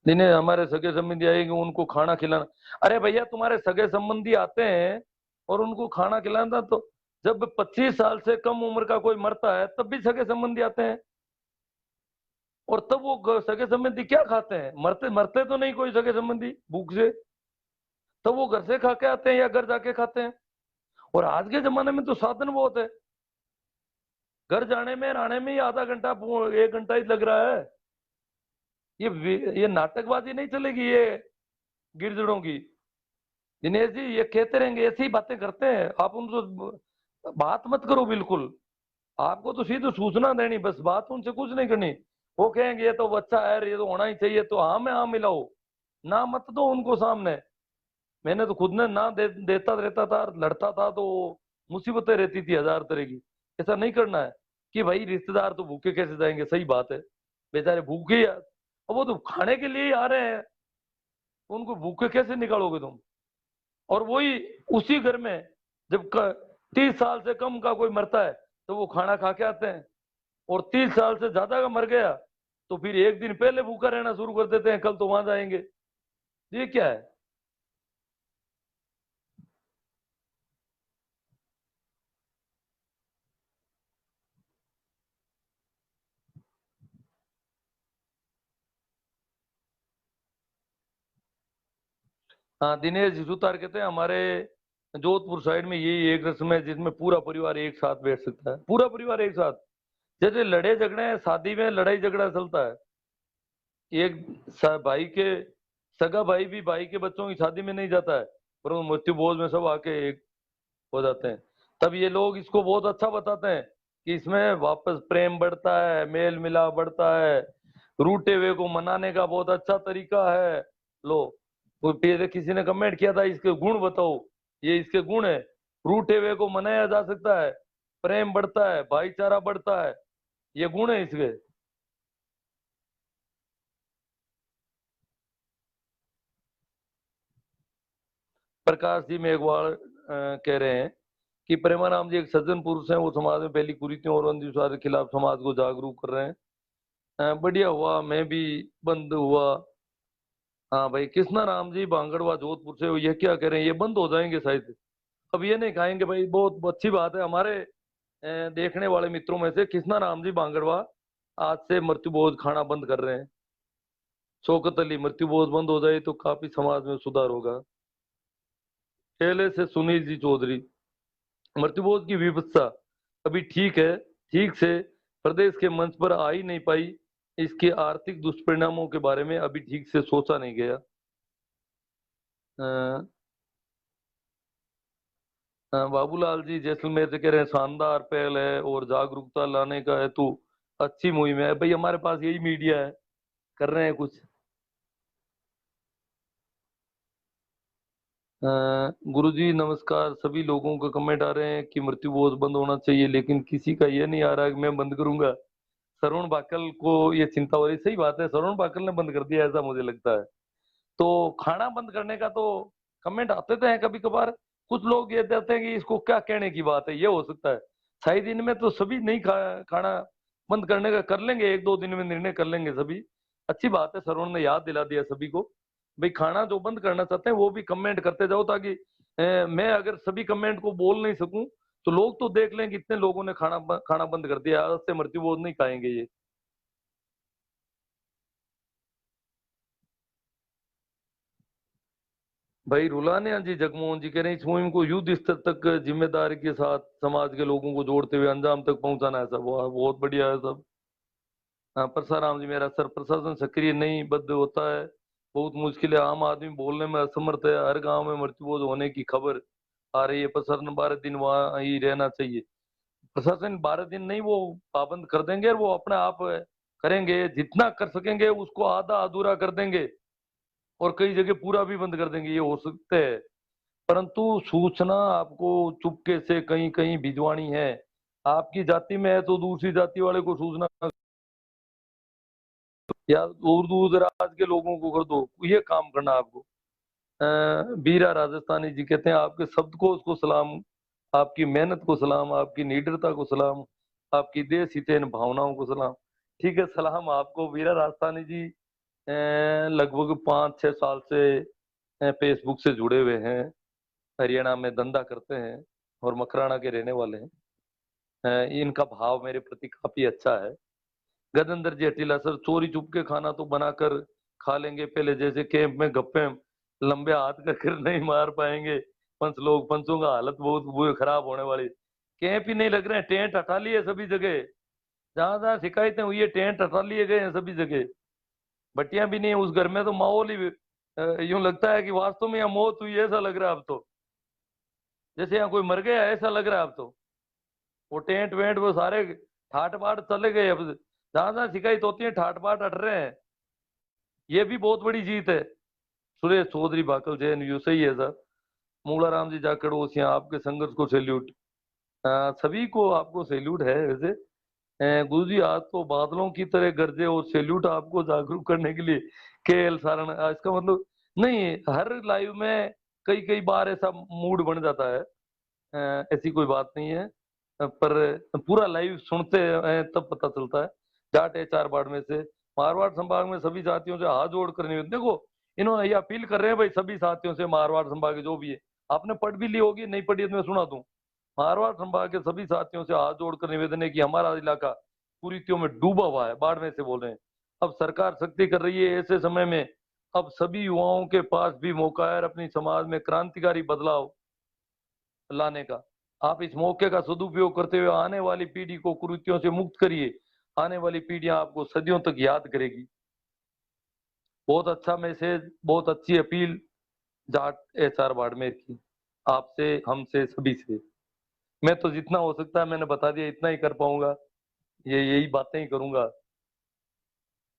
Speaker 2: जिन्हें हमारे सगे संबंधी आएंगे उनको खाना खिलाना। अरे भैया तुम्हारे सगे संबंधी आते हैं और उनको खाना खिलाना, तो जब 25 साल से कम उम्र का कोई मरता है तब भी सगे संबंधी आते हैं, और तब वो सगे संबंधी क्या खाते हैं, मरते मरते तो नहीं कोई सगे संबंधी भूख से, तब वो घर से खा के आते हैं या घर जाके खाते हैं। और आज के जमाने में तो साधन बहुत है, घर जाने में आने में ही आधा घंटा 1 घंटा ही लग रहा है। ये नाटकबाजी नहीं चलेगी ये गिरजड़ों की। दिनेश जी ये कहते रहेंगे, ऐसी ही बातें करते हैं, आप उनको बात मत करो बिल्कुल। आपको तो सीधे सूचना देनी, बस बात उनसे कुछ नहीं करनी। वो कहेंगे ये तो अच्छा है, ये तो होना ही चाहिए, तो हाँ में हाँ मिलाओ, ना मत दो उनको सामने। मैंने तो खुद ने ना देता रहता था, लड़ता था तो मुसीबतें रहती थी हजार तरह की। ऐसा नहीं करना है कि भाई रिश्तेदार तो भूखे कैसे जाएंगे, सही बात है, बेचारे भूखे ही अब वो तो खाने के लिए ही आ रहे हैं, उनको भूखे कैसे निकालोगे तुम। और वही उसी घर में जब 30 साल से कम का कोई मरता है तो वो खाना खा के आते हैं, और 30 साल से ज्यादा का मर गया तो फिर एक दिन पहले भूखा रहना शुरू कर देते हैं, कल तो वहां जाएंगे। ये क्या है। हाँ दिनेश सुतार कहते हैं हमारे जोधपुर साइड में यही एक रस्म है जिसमें पूरा परिवार एक साथ बैठ सकता है, पूरा परिवार एक साथ। जैसे लड़े झगड़े हैं, शादी में लड़ाई झगड़ा चलता है, एक भाई के सगा भाई भी भाई के बच्चों की शादी में नहीं जाता है, पर वो मृत्यु भोज में सब आके एक हो जाते हैं। तब ये लोग इसको बहुत अच्छा बताते हैं कि इसमें वापस प्रेम बढ़ता है, मेल मिलाप बढ़ता है, रूठे हुए को मनाने का बहुत अच्छा तरीका है। लो, वो पहले किसी ने कमेंट किया था इसके गुण बताओ, ये इसके गुण है, रूठे हुए को मनाया जा सकता है, प्रेम बढ़ता है, भाईचारा बढ़ता है, ये गुण है इसके। प्रकाश जी मेघवाल कह रहे हैं कि प्रेमानंद जी एक सज्जन पुरुष हैं, वो समाज में फैली कुरीतियों और अंधविश्वास के खिलाफ समाज को जागरूक कर रहे हैं। बढ़िया हुआ, मैं भी बंद हुआ। हाँ भाई कृष्णा राम जी बांगड़वा जोधपुर से, ये क्या कह रहे हैं, ये बंद हो जाएंगे शायद, अब ये नहीं खाएंगे भाई, बहुत अच्छी बात है। हमारे देखने वाले मित्रों में से कृष्णा राम जी बांगड़वा आज से मृत्युभोज खाना बंद कर रहे हैं। शौकत अली मृत्युभोज बंद हो जाए तो काफी समाज में सुधार होगा। पहले से सुनील जी चौधरी, मृत्युभोज की विवत्सा अभी ठीक है, ठीक से प्रदेश के मंच पर आ ही नहीं पाई, इसके आर्थिक दुष्परिणामों के बारे में अभी ठीक से सोचा नहीं गया। अ, बाबूलाल जी जैसलमेर से कह रहे हैं शानदार पहल है और जागरूकता लाने का हेतु अच्छी मुहिम है। भाई हमारे पास यही मीडिया है, कर रहे हैं कुछ। गुरुजी नमस्कार, सभी लोगों का कमेंट आ रहे हैं कि मृत्युभोज बंद होना चाहिए, लेकिन किसी का ये नहीं आ रहा है कि मैं बंद करूंगा। श्रवण बाकल को ये चिंता हो रही, सही बात है, श्रवण बाकल ने बंद कर दिया ऐसा मुझे लगता है। तो खाना बंद करने का तो कमेंट आते थे कभी कभार, कुछ लोग ये देते हैं कि इसको क्या कहने की बात है, ये हो सकता है शायद इनमें तो सभी नहीं खाना बंद करने का कर लेंगे, 1-2 दिन में निर्णय कर लेंगे सभी। अच्छी बात है, सरवण ने याद दिला दिया सभी को। भाई खाना जो बंद करना चाहते हैं वो भी कमेंट करते जाओ, ताकि मैं अगर सभी कमेंट को बोल नहीं सकूं तो लोग तो देख लें कि इतने लोगों ने खाना बंद कर दिया, आज से मृत्यु भोज नहीं खाएंगे ये। भाई रुलाने जी जगमोहन जी कह रहे हैं इस मुहिम को युद्ध स्तर तक जिम्मेदारी के साथ समाज के लोगों को जोड़ते हुए अंजाम तक पहुंचाना है सब। वाह, बहुत बढ़िया है सब। हाँ परसाराम जी, मेरा सर प्रशासन सक्रिय नहीं बद्ध होता है, बहुत मुश्किल है, आम आदमी बोलने में असमर्थ है, हर गांव में मृत्युबोध होने की खबर आ रही है, प्रशासन 12 दिन वहां ही रहना चाहिए। प्रशासन 12 दिन नहीं, वो पाबंद कर देंगे और वो अपने आप करेंगे, जितना कर सकेंगे उसको आधा अधूरा कर देंगे और कई जगह पूरा भी बंद कर देंगे, ये हो सकते है। परंतु सूचना आपको चुपके से कहीं कहीं भिजवानी है। आपकी जाति में है तो दूसरी जाति वाले को सूचना, या दूर दूर दराज के लोगों को कर दो, ये काम करना आपको। बीरा राजस्थानी जी कहते हैं आपके शब्द को उसको सलाम, आपकी मेहनत को सलाम, आपकी निडरता को सलाम, आपकी देश हितैन भावनाओं को सलाम। ठीक है, सलाम आपको बीरा राजस्थानी जी। लगभग 5-6 साल से फेसबुक से जुड़े हुए हैं, हरियाणा में धंधा करते हैं और मकराना के रहने वाले हैं। इनका भाव मेरे प्रति काफी अच्छा है। गजेंद्र जी हटीला सर, चोरी चुपके खाना तो बनाकर खा लेंगे, पहले जैसे कैंप में गप्पे लंबे हाथ कर नहीं मार पाएंगे। पंचों का हालत बहुत बुरी खराब होने वाली। कैंप ही नहीं लग रहे हैं, टेंट हटा लिए सभी जगह, जहां जहां शिकायतें हुई है टेंट हटा लिए गए हैं सभी जगह। बट्टियां भी नहीं है उस घर में, तो माहौल ही यूं लगता है कि वास्तव में यहाँ मौत हुई है, ऐसा लग रहा है अब तो, जैसे यहाँ कोई मर गया है, ऐसा लग रहा है अब तो। वो टेंट वेंट वो सारे ठाट बाट चले गए, अब जहां जहां शिकायत होती है ठाट बाट हट रहे हैं। ये भी बहुत बड़ी जीत है। सुरेश चौधरी बाकल जैन यू सही है सर। मूलाराम जी जाखड़ ओसियां, आपके संघर्ष को सैल्यूट। सभी को आपको सैल्यूट है वैसे। गुरु जी आज तो बादलों की तरह गरजे, और सैल्यूट आपको जागरूक करने के लिए केएल सारण। इसका मतलब नहीं, हर लाइव में कई कई बार ऐसा मूड बन जाता है, ऐसी कोई बात नहीं है। पर पूरा लाइव सुनते हैं तब पता चलता है। जाट एचआर बाड़मेर से, मारवाड़ संभाग में सभी साथियों से हाथ जोड़ कर निवेदन, देखो इन्होंने ये अपील कर रहे हैं भाई सभी साथियों से, मारवाड़ संभाग के जो भी है, आपने पढ़ भी ली होगी, नहीं पढ़ी है तो मैं सुना दूं। मारवाड़ संभाग के सभी साथियों से हाथ जोड़कर निवेदन है कि हमारा इलाका कुरीतियों में डूबा हुआ है, बाढ़ में से बोल रहे हैं। अब सरकार सख्ती कर रही है, ऐसे समय में अब सभी युवाओं के पास भी मौका है अपनी समाज में क्रांतिकारी बदलाव लाने का। आप इस मौके का सदुपयोग करते हुए आने वाली पीढ़ी को कुरीतियों से मुक्त करिए, आने वाली पीढ़ियां आपको सदियों तक याद करेगी। बहुत अच्छा मैसेज, बहुत अच्छी अपील जाट एचआर बाड़मेर की, आपसे हमसे सभी से। मैं तो जितना हो सकता है मैंने बता दिया, इतना ही कर पाऊंगा, ये यही बातें ही करूंगा।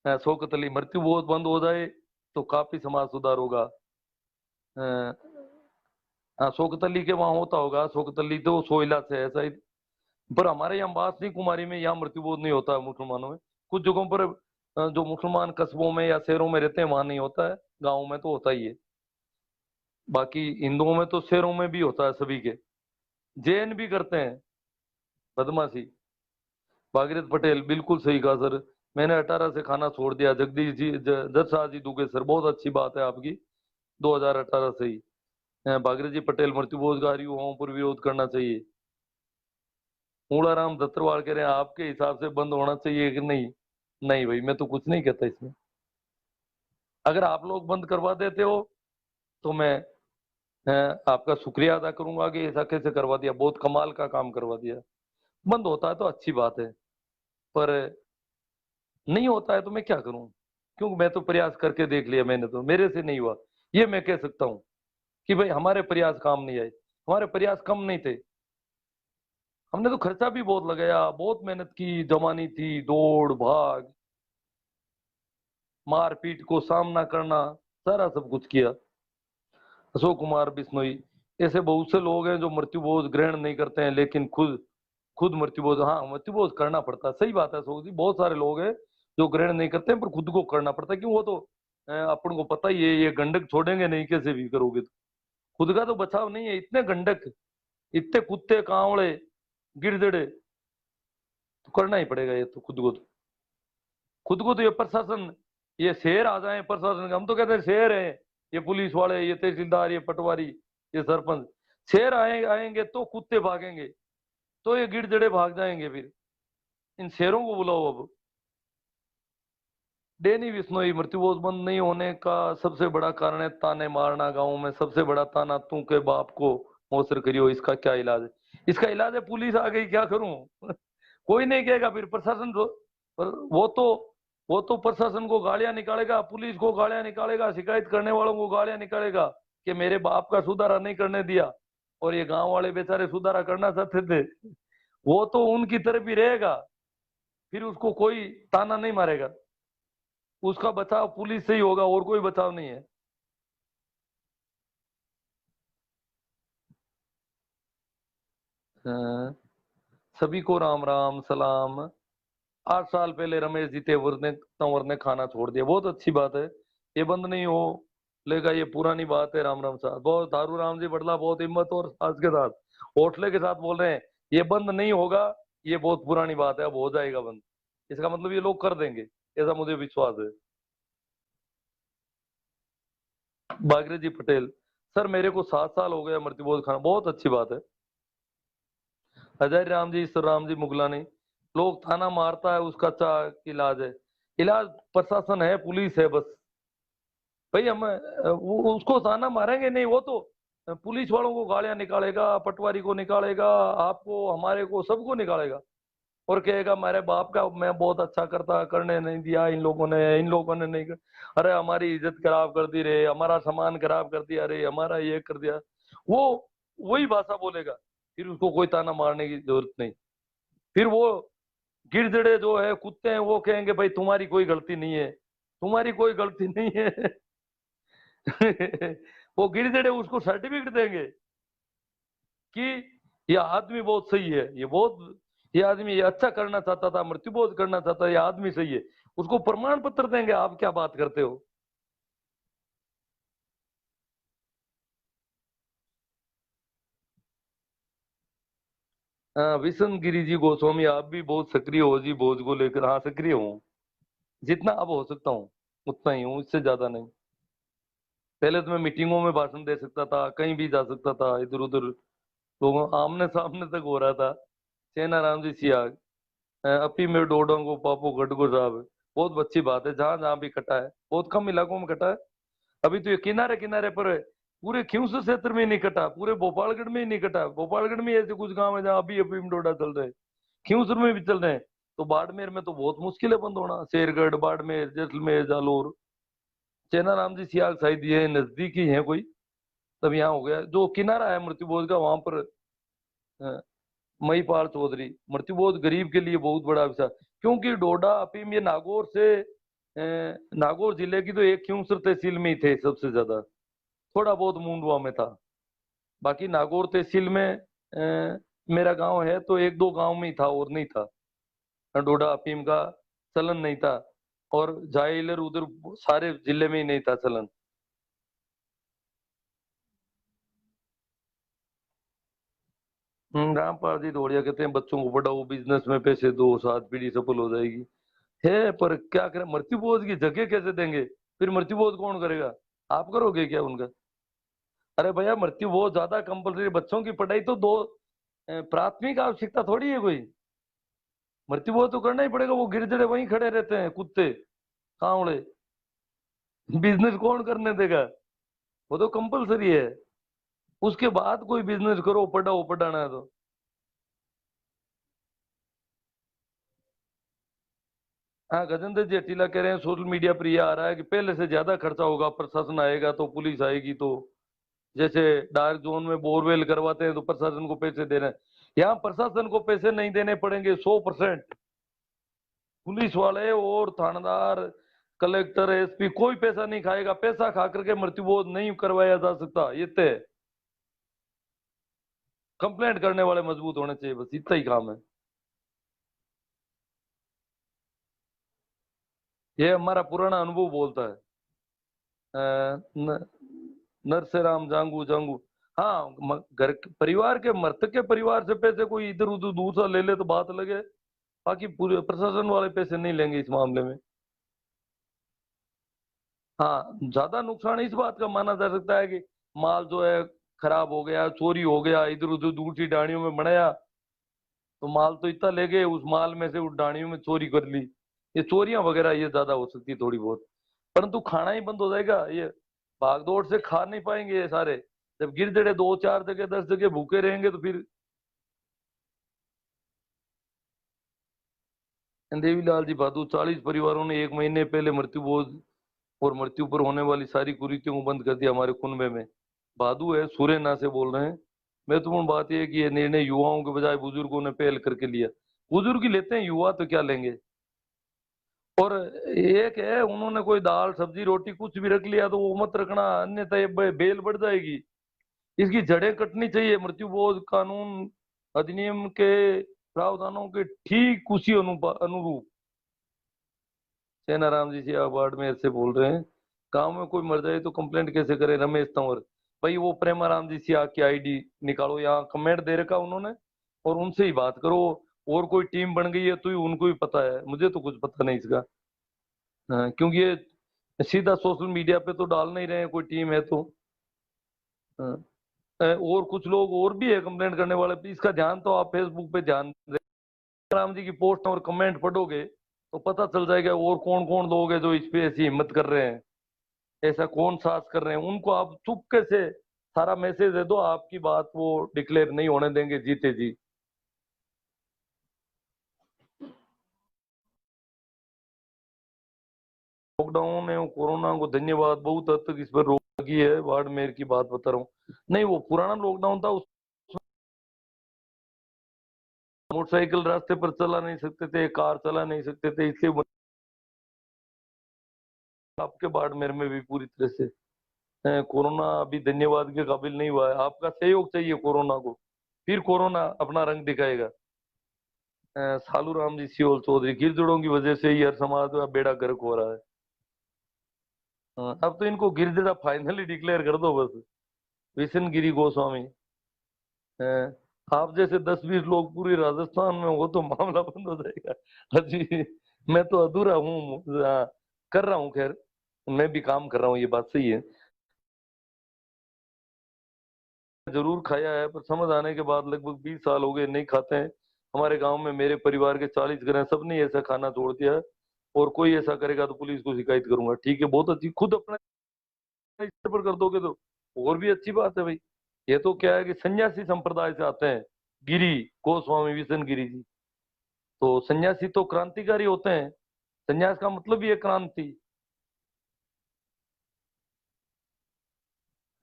Speaker 2: शौकत अली, मृत्यु बहुत बंद हो जाए तो काफी समाज सुधार होगा। हाँ शौकत अली के वहां होता होगा, शौकत अली तो सोइला से है शायद। पर हमारे यहाँ बासनी कुमारी में यहाँ मृत्यु बोध नहीं होता है मुसलमानों में। कुछ जगहों पर जो मुसलमान कस्बों में या शहरों में रहते हैं वहां नहीं होता है, गाँव में तो होता ही है। बाकी हिंदुओं में तो शहरों में भी होता है सभी के। जैन भी करते हैं बदमाशी। भागीरथ पटेल, बिल्कुल सही कहा सर, मैंने 18 से खाना छोड़ दिया। जगदीश जी जज शाह जी दुगे सर, बहुत अच्छी बात है आपकी, 2018 से ही। भागीरथ जी पटेल, मृत्युभोजगारी युवाओं पर विरोध करना चाहिए। मूलाराम दत्तरवाल कह रहे हैं आपके हिसाब से बंद होना चाहिए कि नहीं? नहीं भाई, मैं तो कुछ नहीं कहता इसमें। अगर आप लोग बंद करवा देते हो तो मैं आपका शुक्रिया अदा करूंगा कि ऐसा कैसे करवा दिया, बहुत कमाल का काम करवा दिया। बंद होता है तो अच्छी बात है, पर नहीं होता है तो मैं क्या करूं? क्योंकि मैं तो प्रयास करके देख लिया, मैंने तो, मेरे से नहीं हुआ, ये मैं कह सकता हूं कि भाई हमारे प्रयास काम नहीं आए। हमारे प्रयास कम नहीं थे, हमने तो खर्चा भी बहुत लगाया, बहुत मेहनत की, जमानी थी, दौड़ भाग, मारपीट को सामना करना, सारा सब कुछ किया। अशोक कुमार बिश्नोई, ऐसे बहुत से लोग हैं जो मृत्युबोध ग्रहण नहीं करते हैं, लेकिन खुद खुद मृत्युबोध, हाँ मृत्युबोध करना पड़ता है, सही बात है अशोक जी, बहुत सारे लोग हैं जो ग्रहण नहीं करते हैं, पर खुद को करना पड़ता है, क्यों? वो तो अपन को पता ही है, ये गंडक छोड़ेंगे नहीं कैसे भी करोगे तो। खुद का तो बचाव नहीं है, इतने गंडक, इतने कुत्ते कांवड़े गिरदड़े तो करना ही पड़ेगा ये तो खुद को तो ये प्रशासन, ये शेर आ जाए प्रशासन का, हम तो कहते हैं शेर है ये पुलिस वाले, ये तहसीलदार, ये पटवारी, ये सरपंच, शेर आएंगे तो कुत्ते भागेंगे, तो ये गिरजड़े भाग जाएंगे। फिर इन शेरों को बुलाओ अब। डेनी बिश्नोई मृत्युबोध बंद नहीं होने का सबसे बड़ा कारण है ताने मारना। गांव में सबसे बड़ा ताना तू के बाप को मोसर करियो, इसका क्या इलाज है? इसका इलाज है पुलिस आ गई, क्या करूं? कोई नहीं कहेगा फिर प्रशासन पर वो तो प्रशासन को गालियां निकालेगा, पुलिस को गालियां निकालेगा, शिकायत करने वालों को गालियां निकालेगा कि मेरे बाप का सुधारा नहीं करने दिया। और ये गांव वाले बेचारे सुधारा करना चाहते थे, वो तो उनकी तरफ ही रहेगा, फिर उसको कोई ताना नहीं मारेगा। उसका बचाव पुलिस से ही होगा, और कोई बचाव नहीं है। हाँ, सभी को राम राम सलाम। 8 साल पहले रमेश जी तंवर ने खाना छोड़ दिया, बहुत अच्छी बात है। ये बंद नहीं हो लेगा, ये पुरानी बात है। राम राम साहब, बहुत धारू राम जी बड़ला, बहुत हिम्मत और साहस के साथ, हौसले के साथ बोल रहे हैं ये बंद नहीं होगा, ये बहुत पुरानी बात है, अब हो जाएगा बंद। इसका मतलब ये लोग कर देंगे, ऐसा मुझे विश्वास है। बागरे जी पटेल, सर मेरे को 7 साल हो गया मृत्युबोध खाना, बहुत अच्छी बात है। अजय राम जी, ईश्वर राम जी मुगलानी, लोग थाना मारता है उसका अच्छा इलाज है। इलाज प्रशासन है, पुलिस है बस। भाई हम वो उसको थाना मारेंगे नहीं, वो तो पुलिस वालों को गालियां निकालेगा, पटवारी को निकालेगा, आपको हमारे को सबको निकालेगा, और कहेगा मेरे बाप का मैं बहुत अच्छा करता, करने नहीं दिया इन लोगों ने नहीं कर। अरे हमारी इज्जत खराब कर दी रे, हमारा सामान खराब कर दिया रे, हमारा ये कर दिया। वो वही भाषा बोलेगा, फिर उसको कोई ताना मारने की जरूरत नहीं। फिर वो गिरजड़े जो है कुत्ते हैं, वो कहेंगे भाई तुम्हारी कोई गलती नहीं है, तुम्हारी कोई गलती नहीं है। वो गिरजड़े उसको सर्टिफिकेट देंगे कि ये आदमी बहुत सही है, ये आदमी ये अच्छा करना चाहता था, मृत्युबोध करना चाहता था, ये आदमी सही है। उसको प्रमाण पत्र देंगे। आप क्या बात करते हो? हाँ, विशन गिरी जी गोस्वामी, आप भी बहुत सक्रिय हो जी भोज को लेकर। हाँ, सक्रिय हूँ, जितना अब हो सकता हूँ उतना ही हूँ, इससे ज्यादा नहीं। पहले तो मैं मीटिंगों में भाषण दे सकता था, कहीं भी जा सकता था, इधर उधर लोगों आमने सामने तक हो रहा था। सेना राम जी सियाग, अपी में डोडोंगो पापो गडगो साहब, बहुत अच्छी बात है। जहां जहां भी कटा है, बहुत कम इलाकों में कटा है। अभी तो ये किनारे किनारे पर है, पूरे खियूसर क्षेत्र में नहीं कटा, पूरे भोपालगढ़ में ही नहीं कटा। भोपालगढ़ में ऐसे कुछ गांव है जहाँ अभी अफीम डोडा चल रहे हैं, खियूसर में भी चल रहे हैं। तो बाड़मेर में तो बहुत मुश्किल है बंद होना, शेरगढ़, बाड़मेर, जैसलमेर, जालोर। चेना राम जी सियाग शायद ये नजदीक ही है कोई, तब यहाँ हो गया। जो किनारा है मृत्युबोध का, वहां पर अ, महिपाल चौधरी, मृत्युबोध गरीब के लिए बहुत बड़ा विषय, क्योंकि डोडा अफीम ये नागौर से नागौर जिले की तो एक खियूसर तहसील में ही थे सबसे ज्यादा, थोड़ा बहुत मुंडवा में था। बाकी नागौर तहसील में मेरा गांव है तो एक दो गांव में ही था, और नहीं था। डोडा अफीम का चलन नहीं था, और जाइलर उधर सारे जिले में ही नहीं था चलन। रामपाल जी दौड़िया कहते हैं बच्चों को पढ़ाओ, बिजनेस में पैसे दो, सात पीढ़ी सफल हो जाएगी। है पर क्या करें, मृत्युबोध की जगह कैसे देंगे? फिर मृत्युबोध कौन करेगा? आप करोगे क्या उनका? अरे भैया, मृत्युबोध ज्यादा कंपलसरी, बच्चों की पढ़ाई तो दो प्राथमिक आवश्यकता थोड़ी है कोई। मृत्युबोध तो करना ही पड़ेगा, वो गिरजड़े वहीं खड़े रहते हैं कुत्ते कांवड़े, बिजनेस कौन करने देगा? वो तो कंपलसरी है। उसके बाद कोई बिजनेस करो, पढ़ाओ, पढ़ाना है तो। हाँ, गजेंद्र जी अटीला कह रहे हैं सोशल मीडिया पर यह आ रहा है कि पहले से ज्यादा खर्चा होगा, प्रशासन आएगा तो पुलिस आएगी तो। जैसे डार्क जोन में बोरवेल करवाते हैं तो प्रशासन को पैसे देना है, यहाँ प्रशासन को पैसे नहीं देने पड़ेंगे 100%। पुलिस वाले और थानेदार, कलेक्टर, एसपी कोई पैसा नहीं खाएगा। पैसा खा करके मृत्युबोध नहीं करवाया जा सकता, ये तय। कंप्लेंट करने वाले मजबूत होने चाहिए, बस इतना ही काम है। ये हमारा पुराना अनुभव बोलता है। अ, न, नरसेराम जांगू जांगू। हाँ, घर परिवार के मृतक के परिवार से पैसे कोई इधर उधर दूसरा ले ले तो बात अलग है। बाकी पूरे प्रशासन वाले पैसे नहीं लेंगे इस मामले में। हाँ, ज्यादा नुकसान इस बात का माना जा सकता है कि माल जो है खराब हो गया, चोरी हो गया, इधर उधर दूसरी डाणियों में बनाया, तो माल तो इतना ले गए, उस माल में से उस डाणियों में चोरी कर ली। ये चोरियां वगैरह ये ज्यादा हो सकती है थोड़ी बहुत, परंतु खाना ही बंद हो जाएगा। ये भागदौड़ से खा नहीं पाएंगे ये सारे। जब गिरदड़े 2 4 जगह 10 जगह भूखे रहेंगे तो फिर। देवीलाल जी भादु, 40 परिवारों ने 1 महीने पहले मृत्यु भोज और मृत्यु पर होने वाली सारी कुरीतियों को बंद कर दिया हमारे कुनबे में। भादु है, सुरेना से बोल रहे हैं। महत्वपूर्ण बात यह है कि यह निर्णय युवाओं के बजाय बुजुर्गों ने पहल करके लिया। बुजुर्ग ही लेते हैं, युवा तो क्या लेंगे। और एक है, उन्होंने कोई दाल सब्जी रोटी कुछ भी रख लिया तो वो मत रखना, अन्यथा ये बेल बढ़ जाएगी। इसकी जड़ें कटनी चाहिए। मृत्यु बोध कानून अधिनियम के प्रावधानों के ठीक उसी अनुरूप। सेनाराम जी से बाड़मेर से बोल रहे हैं। गांव में कोई मर जाए तो कंप्लेंट कैसे करे, रमेश तंवर। भाई वो प्रेमाराम जी से आके आईडी निकालो, यहाँ कमेंट दे रखा उन्होंने, और उनसे ही बात करो। और कोई टीम बन गई है तो ही उनको ही पता है, मुझे तो कुछ पता नहीं इसका। हाँ, क्योंकि ये सीधा सोशल मीडिया पे तो डाल नहीं रहे हैं, कोई टीम है तो। हाँ, और कुछ लोग और भी है कंप्लेंट करने वाले, इसका ध्यान तो आप फेसबुक पे ध्यान दें। राम जी की पोस्ट और कमेंट पढ़ोगे तो पता चल जाएगा और कौन कौन लोग हैं जो इस पे ऐसी हिम्मत कर रहे हैं, ऐसा कौन साहस कर रहे हैं। उनको आप चुपके से सारा मैसेज दे दो, आपकी बात वो डिक्लेयर नहीं होने देंगे जीते जी। लॉकडाउन है कोरोना को धन्यवाद, बहुत हद तक इस पर रोक लगी है। बाड़मेर की बात बता रहा हूँ। नहीं, वो पुराना लॉकडाउन था, उस मोटरसाइकिल रास्ते पर चला नहीं सकते थे, कार चला नहीं सकते थे, इसलिए आपके बाड़मेर में भी पूरी तरह से कोरोना अभी धन्यवाद के काबिल नहीं हुआ है। आपका सहयोग चाहिए कोरोना को, फिर कोरोना अपना रंग दिखाएगा। सालू राम जी सियोल चौधरी, गिरजड़ों की वजह से ही हर समाज का बेड़ा गर्क हो रहा है। अब तो इनको गिरजड़ा फाइनली डिक्लेयर कर दो बस। विशन गिरी गोस्वामी, आप जैसे 10 20 लोग पूरे राजस्थान में हो तो मामला बंद हो जाएगा। अजी, मैं तो अधूरा हूँ। कर रहा हूँ, खैर मैं भी काम कर रहा हूँ, ये बात सही है। जरूर खाया है, पर समझ आने के बाद लगभग 20 साल हो गए नहीं खाते हैं। हमारे गांव में मेरे परिवार के 40 घर हैं, सबने ऐसा खाना छोड़ दिया है। और कोई ऐसा करेगा तो पुलिस को शिकायत करूंगा। ठीक है, बहुत अच्छी, खुद अपना स्तर पर कर दोगे तो और भी अच्छी बात है भाई। ये तो क्या है कि सन्यासी संप्रदाय से आते हैं, गिरी गोस्वामी विशन गिरी जी। तो सन्यासी तो क्रांतिकारी होते हैं, सन्यास का मतलब ही है क्रांति।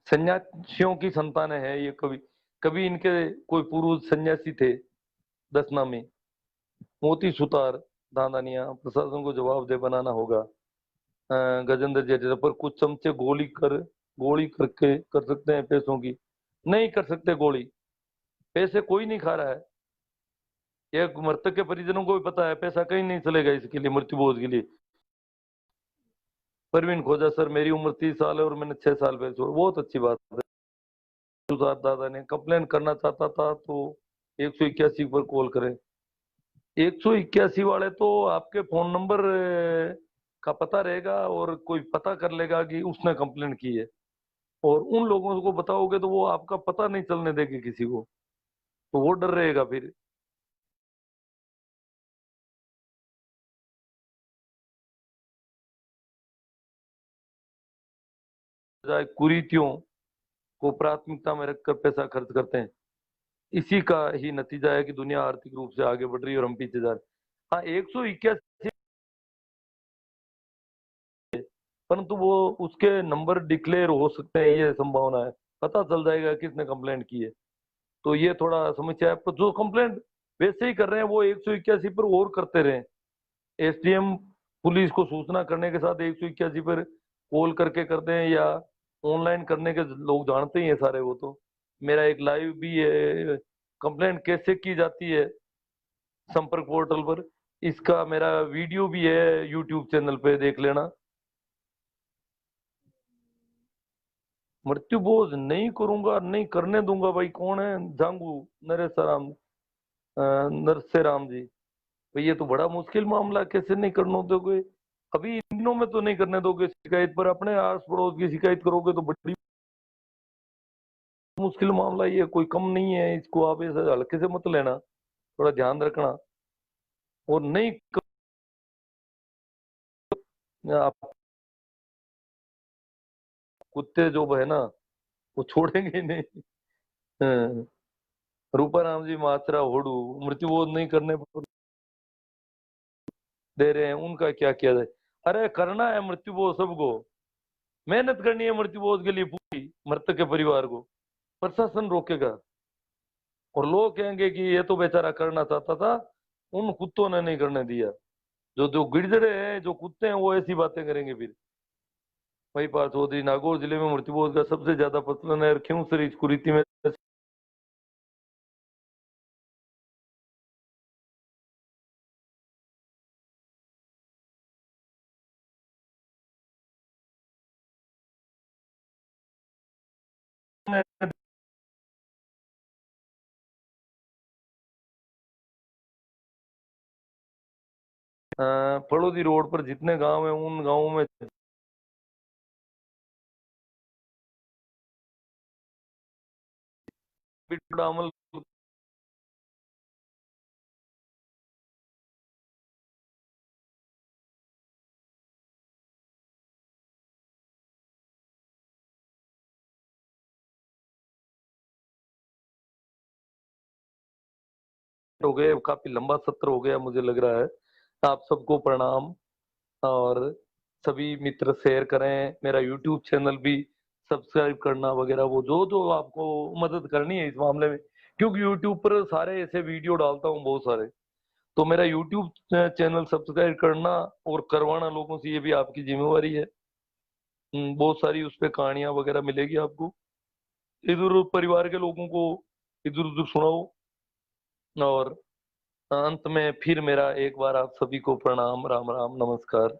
Speaker 2: सन्यासियों की संतानें हैं ये। कभी कभी इनके कोई पूर्वज सन्यासी थे, 10 नामी। मोती सुतार धांधनिया, प्रशासन को जवाबदेह बनाना होगा। गजेंद्र जडेजा पर कुछ चमचे गोली करके कर सकते हैं पैसों की। नहीं कर सकते गोली, पैसे कोई नहीं खा रहा है। ये मृतक के परिजनों को भी पता है, पैसा कहीं नहीं चलेगा इसके लिए, मृत्यु भोज के लिए। परवीन खोजा, सर मेरी उम्र 30 साल है और मैंने 6 साल पहले छोड़ा। बहुत अच्छी बात है। सुधार दादा ने कंप्लेन करना चाहता था तो 181 पर कॉल करें। 181 वाले तो आपके फोन नंबर का पता रहेगा और कोई पता कर लेगा कि उसने कंप्लेंट की है। और उन लोगों को बताओगे तो वो आपका पता नहीं चलने देंगे किसी को, तो वो डर रहेगा फिर। जाए कुरीतियों को प्राथमिकता में रखकर पैसा खर्च करते हैं, इसी का ही नतीजा है कि दुनिया आर्थिक रूप से आगे बढ़ रही है और हम पीछे जा रहे हैं। हाँ, 181, परंतु वो उसके नंबर डिक्लेयर हो सकते हैं, ये संभावना है। पता चल जाएगा किसने कंप्लेंट की है। तो ये थोड़ा समस्या है, पर जो कंप्लेंट वैसे ही कर रहे हैं वो 181 पर और करते रहे। एसडीएम पुलिस को सूचना करने के साथ 181 पर कॉल करके करते हैं, या ऑनलाइन करने के लोग जानते ही हैं सारे। वो तो मेरा एक लाइव भी है, कंप्लेंट कैसे की जाती है संपर्क पोर्टल पर, इसका मेरा वीडियो भी है यूट्यूब चैनल पे, देख लेना। मृत्यु बोझ नहीं करूंगा, नहीं करने दूंगा। भाई कौन है? जांगू नरेश राम, नरसे राम जी। भाई ये तो बड़ा मुश्किल मामला, कैसे नहीं करने दोगे? अभी इन दिनों में तो नहीं करने दोगे शिकायत, पर अपने आस पड़ोस की शिकायत करोगे तो बड़ी मुश्किल मामला, ये कोई कम नहीं है, इसको आप ऐसे हल्के से मत लेना, थोड़ा ध्यान रखना। और नहीं आप कुत्ते जो है ना, वो छोड़ेंगे ही नहीं। हाँ, रूपाराम जी मात्रा होड़ू मृत्यु बोध नहीं करने दे रहे हैं, उनका क्या किया जाए? अरे करना है मृत्यु बोध सबको, मेहनत करनी है मृत्यु बोध के लिए पूरी, मृतक के परिवार को प्रशासन रोकेगा और लोग कहेंगे कि ये तो बेचारा करना चाहता था, उन कुत्तों ने नहीं करने दिया। जो जो गिरजड़े हैं, जो कुत्ते हैं, वो ऐसी बातें करेंगे फिर। वही पार्थ चौधरी, नागौर जिले में मृत्यु बोध का सबसे ज्यादा प्रचलन है, क्यों सर इस कुरीति में फड़ौदी रोड पर जितने गांव हैं उन गांवों में भी थोड़ा अमल हो गए, काफी लंबा सत्र हो गया मुझे लग रहा है। आप सबको प्रणाम, और सभी मित्र शेयर करें, मेरा यूट्यूब चैनल भी सब्सक्राइब करना वगैरह, वो जो जो आपको मदद करनी है इस मामले में, क्योंकि यूट्यूब पर सारे ऐसे वीडियो डालता हूँ बहुत सारे, तो मेरा यूट्यूब चैनल सब्सक्राइब करना और करवाना लोगों से, ये भी आपकी जिम्मेवारी है। बहुत सारी उस पे कहानियां वगैरह मिलेगी आपको, इधर परिवार के लोगों को इधर उधर सुनाओ। और अंत में फिर मेरा एक बार आप सभी को प्रणाम, राम राम, नमस्कार।